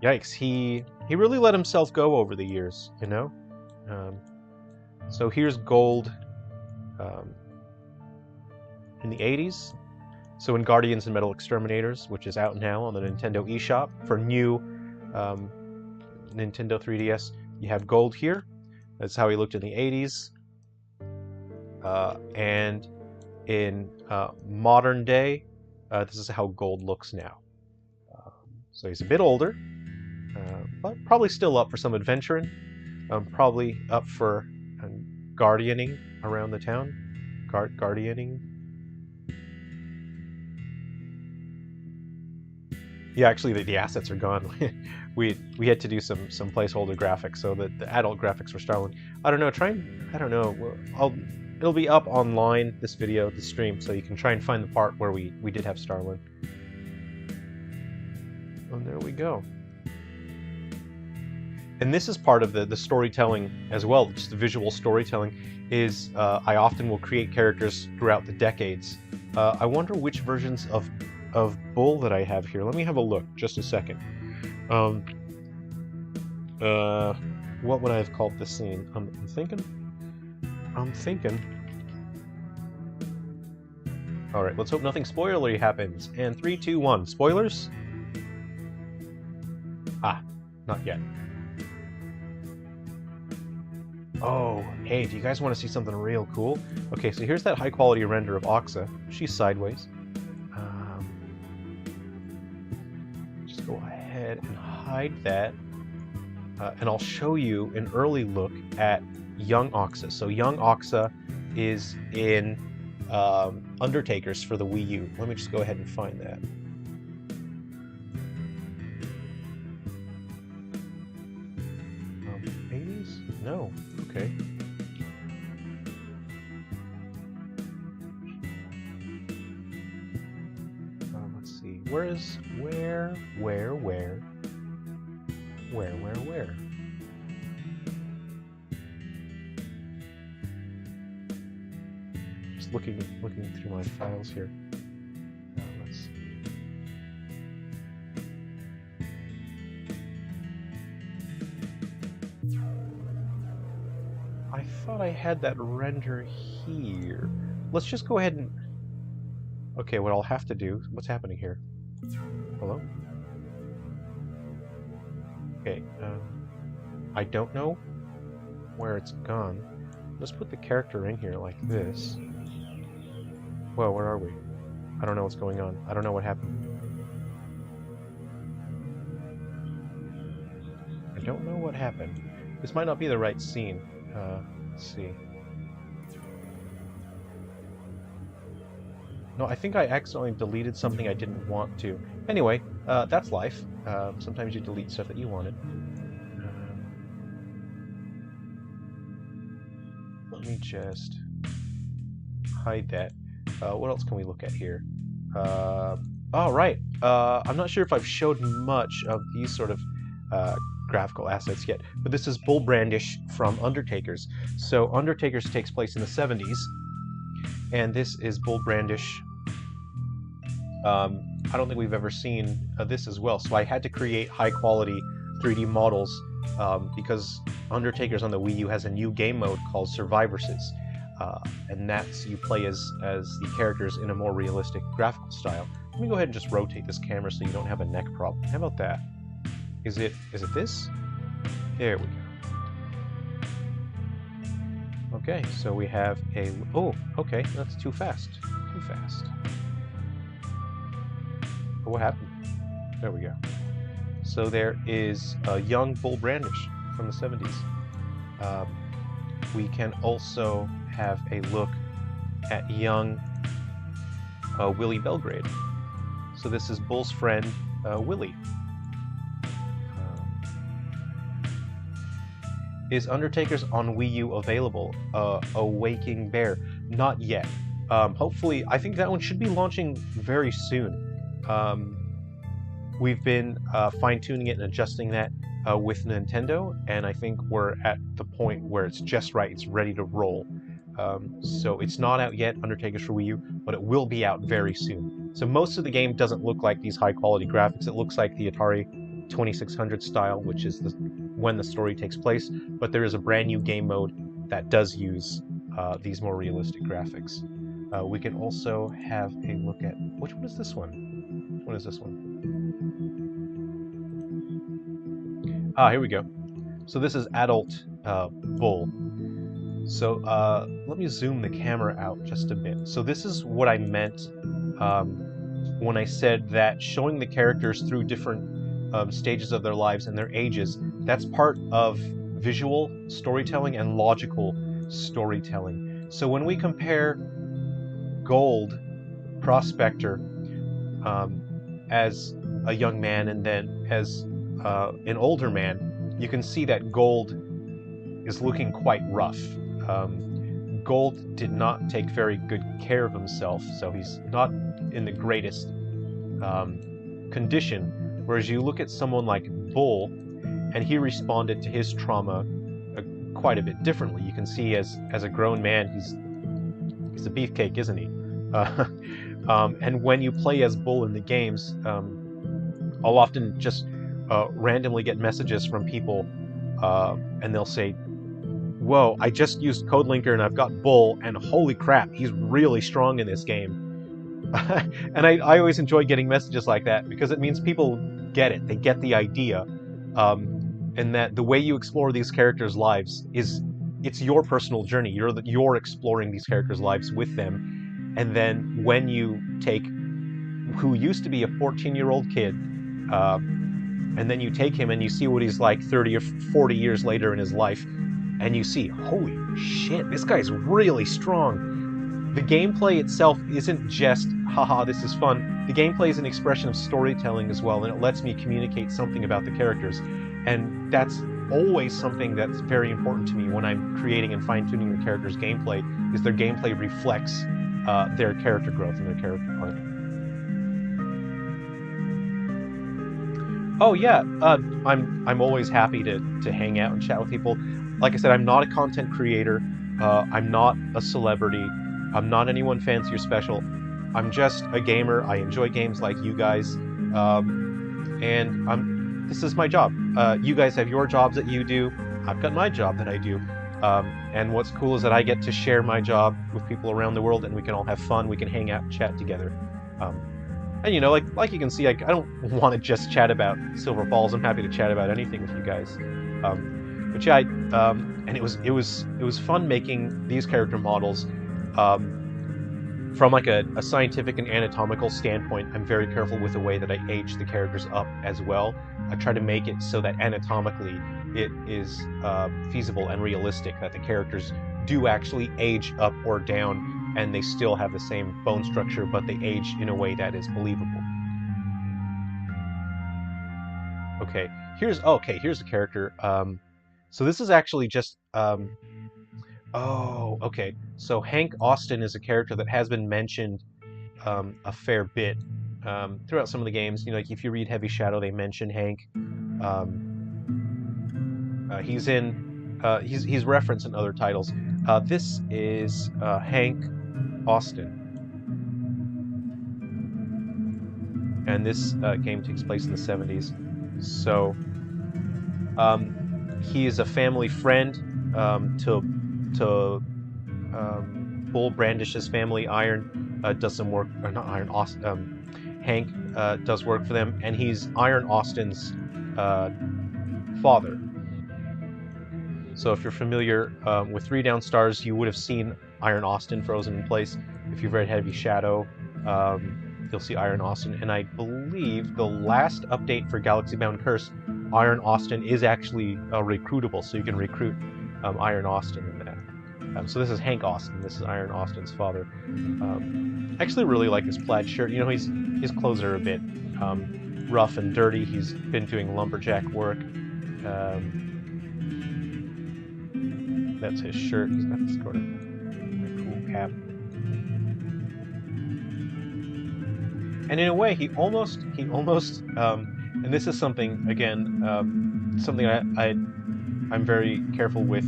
Yikes, he really let himself go over the years, you know? So here's gold in the 80s. So in Guardians and Metal Exterminators, which is out now on the Nintendo eShop for new Nintendo 3DS, you have gold here. That's how he looked in the 80s. And in modern day, this is how gold looks now. So he's a bit older, but probably still up for some adventuring. Probably up for guardianing around the town. Guardianing. Yeah, actually, the assets are gone. we had to do some placeholder graphics, so that the adult graphics were Starlin. I don't know. I don't know. It'll be up online, this video, the stream, so you can try and find the part where we did have Starlin. And there we go. And this is part of the storytelling as well, just the visual storytelling, is I often will create characters throughout the decades. I wonder which versions of Bull that I have here. Let me have a look, just a second. What would I have called this scene? I'm thinking. All right, let's hope nothing spoilery happens. And 3, 2, 1. Spoilers? Ah, not yet. Oh, hey, do you guys want to see something real cool? Okay, so here's that high quality render of Oxa. She's sideways. Just go ahead and hide that. And I'll show you an early look at young Oxa. So young Oxa is in Undertakers for the Wii U. Let me just go ahead and find that. No. Okay. Let's see. Where? Just looking through my files here. Let's see. I thought I had that render here. Let's just go ahead and... Okay, what I'll have to do... What's happening here? Hello? Okay, I don't know where it's gone. Let's put the character in here like this. Whoa, where are we? I don't know what's going on. I don't know what happened. I don't know what happened. This might not be the right scene. Let's see. No, I think I accidentally deleted something I didn't want to. Anyway, that's life. Sometimes you delete stuff that you wanted. Let me just hide that. What else can we look at here? Oh, right. I'm not sure if I've showed much of these sort of graphical assets yet, but this is Bull Brandish from Undertakers. So Undertakers takes place in the 70s, and this is Bull Brandish. I don't think we've ever seen this as well, so I had to create high-quality 3D models because Undertakers on the Wii U has a new game mode called Survivorses, and that's you play as the characters in a more realistic graphical style. Let me go ahead and just rotate this camera so you don't have a neck problem. How about that? Is it this? There we go. Okay, so we have a... Oh, okay, that's too fast. Too fast. Oh, what happened? There we go. So there is a young Bull Brandish from the 70s. We can also have a look at young Willie Belgrade. So this is Bull's friend, Willie. Is Undertakers on Wii U available? A Waking Bear? Not yet. Hopefully, I think that one should be launching very soon. We've been fine-tuning it and adjusting that with Nintendo, and I think we're at the point where it's just right, it's ready to roll. So it's not out yet, Undertakers for Wii U, but it will be out very soon. So most of the game doesn't look like these high-quality graphics. It looks like the Atari 2600 style, which is when the story takes place, but there is a brand new game mode that does use these more realistic graphics. We can also have a look at... Which one is this one? Which one is this one? Ah, here we go. So this is adult Bull. So let me zoom the camera out just a bit. So this is what I meant when I said that showing the characters through different stages of their lives and their ages, that's part of visual storytelling and logical storytelling. So when we compare Gold, Prospector, as a young man and then as an older man, you can see that Gold is looking quite rough. Gold did not take very good care of himself, so he's not in the greatest condition. Whereas you look at someone like Bull, and he responded to his trauma quite a bit differently. You can see as a grown man, he's a beefcake, isn't he? And when you play as Bull in the games, I'll often just randomly get messages from people, and they'll say, "Whoa, I just used CodeLinker and I've got Bull, and holy crap, he's really strong in this game." And I always enjoy getting messages like that because it means people get it. They get the idea, and that the way you explore these characters' lives it's your personal journey. You're exploring these characters' lives with them, and then when you take who used to be a 14-year-old kid, and then you take him and you see what he's like 30 or 40 years later in his life, and you see, holy shit, this guy's really strong. The gameplay itself isn't just, haha, this is fun. The gameplay is an expression of storytelling as well, and it lets me communicate something about the characters. And that's always something that's very important to me when I'm creating and fine-tuning the character's gameplay, is their gameplay reflects their character growth and their character arc. Oh yeah, I'm always happy to hang out and chat with people. Like I said, I'm not a content creator. I'm not a celebrity. I'm not anyone fancy or special. I'm just a gamer. I enjoy games like you guys, and this is my job. You guys have your jobs that you do. I've got my job that I do, And what's cool is that I get to share my job with people around the world, and we can all have fun. We can hang out and chat together. And you know, like you can see, I don't want to just chat about Silver Falls. I'm happy to chat about anything with you guys. But yeah, and it was fun making these character models. From like a scientific and anatomical standpoint, I'm very careful with the way that I age the characters up as well. I try to make it so that anatomically it is feasible and realistic, that the characters do actually age up or down, and they still have the same bone structure, but they age in a way that is believable. Okay, here's the character. So this is actually just oh, okay. So Hank Austin is a character that has been mentioned a fair bit throughout some of the games. You know, like if you read Heavy Shadow, they mention Hank. He's referenced in other titles. This is Hank Austin, and this game takes place in the 70s. So he is a family friend to Bull Brandish's family. Iron does some work, or not Iron, Hank does work for them, and he's Iron Austin's father. So if you're familiar with 3 Down Stars, you would have seen Iron Austin frozen in place. If you've read Heavy Shadow, you'll see Iron Austin, and I believe the last update for Galaxy Bound Curse, Iron Austin is actually recruitable, so you can recruit Iron Austin in that. So this is Hank Austin. This is Iron Austin's father. I actually really like his plaid shirt. You know, his clothes are a bit rough and dirty. He's been doing lumberjack work. That's his shirt. He's got this sort of cool cap. And in a way, he almost, and this is something again, something I'm very careful with.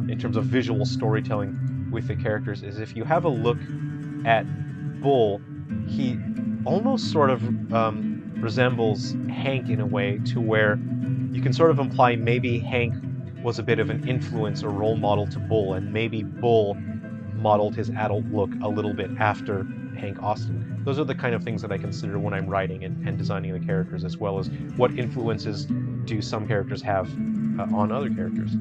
In terms of visual storytelling with the characters, is if you have a look at Bull, he almost sort of resembles Hank in a way, to where you can sort of imply maybe Hank was a bit of an influence or role model to Bull, and maybe Bull modeled his adult look a little bit after Hank Austin. Those are the kind of things that I consider when I'm writing and designing the characters, as well as what influences do some characters have on other characters.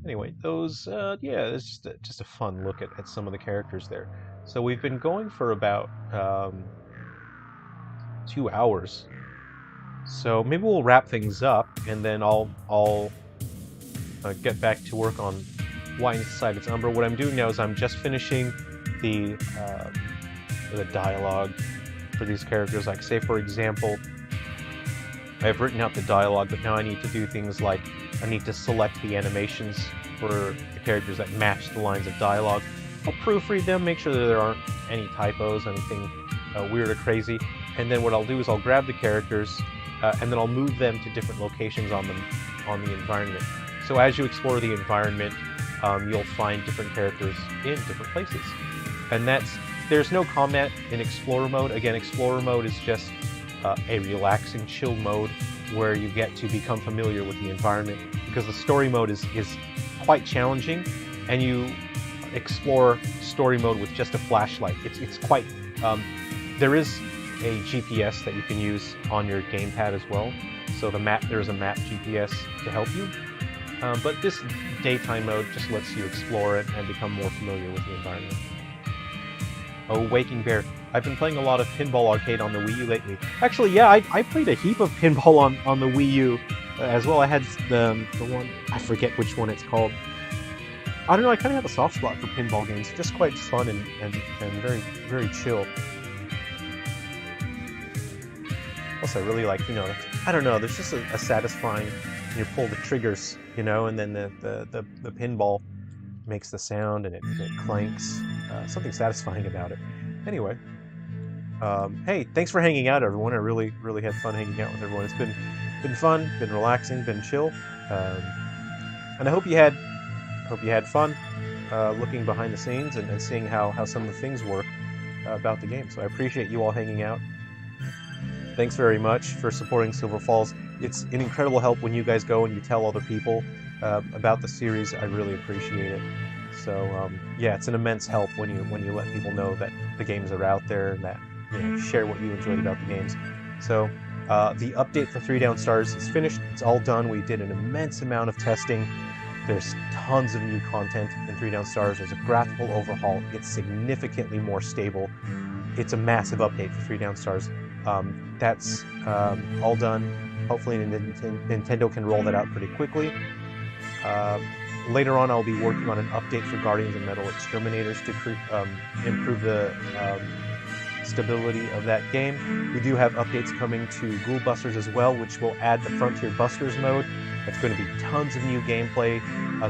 Anyway, those, yeah, it's just a fun look at some of the characters there. So we've been going for about 2 hours. So maybe we'll wrap things up, and then I'll get back to work on Why Inside Its Umbra. What I'm doing now is I'm just finishing the dialogue for these characters. Like, say for example, I've written out the dialogue, but now I need to do things like I need to select the animations for the characters that match the lines of dialogue. I'll proofread them, make sure that there aren't any typos, anything weird or crazy, and then what I'll do is I'll grab the characters and then I'll move them to different locations on the environment. So as you explore the environment, you'll find different characters in different places. And there's no combat in Explorer mode. Again, Explorer mode is just a relaxing, chill mode where you get to become familiar with the environment, because the story mode is quite challenging, and you explore story mode with just a flashlight. It's quite there is a GPS that you can use on your gamepad as well, so there's a map GPS to help you, but this daytime mode just lets you explore it and become more familiar with the environment. Oh, Waking Bear. I've been playing a lot of Pinball Arcade on the Wii U lately. Actually, yeah, I played a heap of pinball on the Wii U as well. I had the one, I forget which one it's called. I don't know, I kind of have a soft spot for pinball games. Just quite fun and very, very chill. Also, I really like, you know, I don't know, there's just a satisfying, when you pull the triggers, you know, and then the pinball makes the sound and it clanks. Something satisfying about it. Anyway, hey, thanks for hanging out, everyone. I really had fun hanging out with everyone. It's been fun, been relaxing, been chill, and I hope you had fun looking behind the scenes and seeing how some of the things work about the game. So I appreciate you all hanging out. Thanks very much for supporting Silver Falls. it's an incredible help when you guys go and you tell other people about the series. I really appreciate it. So yeah, it's an immense help when you let people know that the games are out there and that share what you enjoyed about the games. So the update for 3 Down Stars is finished. It's all done. We did an immense amount of testing. There's tons of new content in 3 Down Stars. There's a graphical overhaul. It's significantly more stable. It's a massive update for 3 Down Stars. That's all done. Hopefully Nintendo can roll that out pretty quickly. Later on, I'll be working on an update for Guardians of Metal Exterminators to improve the stability of that game. We do have updates coming to Ghoul Busters as well, which will add the Frontier Busters mode. That's going to be tons of new gameplay.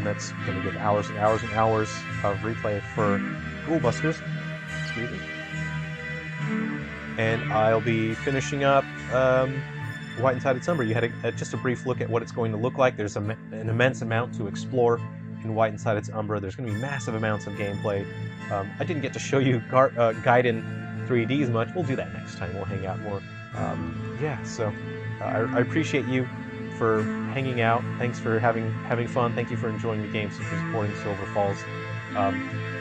That's going to give hours and hours and hours of replay for Ghoul Busters. Excuse me. And I'll be finishing up White Untitled Chapter. You had just a brief look at what it's going to look like. There's an immense amount to explore in White Untitled Chapter. There's going to be massive amounts of gameplay. I didn't get to show you Gaiden 3D as much. We'll do that next time. We'll hang out more. Yeah, so I appreciate you for hanging out. Thanks for having fun. Thank you for enjoying the games and for supporting Silver Falls.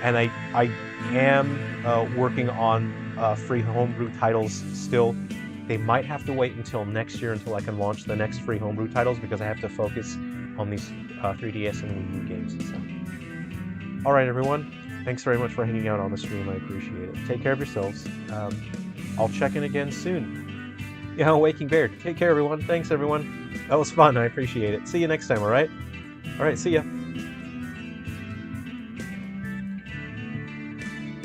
And I am working on free homebrew titles still. They might have to wait until next year until I can launch the next free homebrew titles because I have to focus on these 3DS and Wii U games and stuff. Alright everyone, thanks very much for hanging out on the stream. I appreciate it. Take care of yourselves. I'll check in again soon. Yeah, Waking Bear. Take care everyone. Thanks everyone. That was fun. I appreciate it. See you next time, alright? Alright, see ya.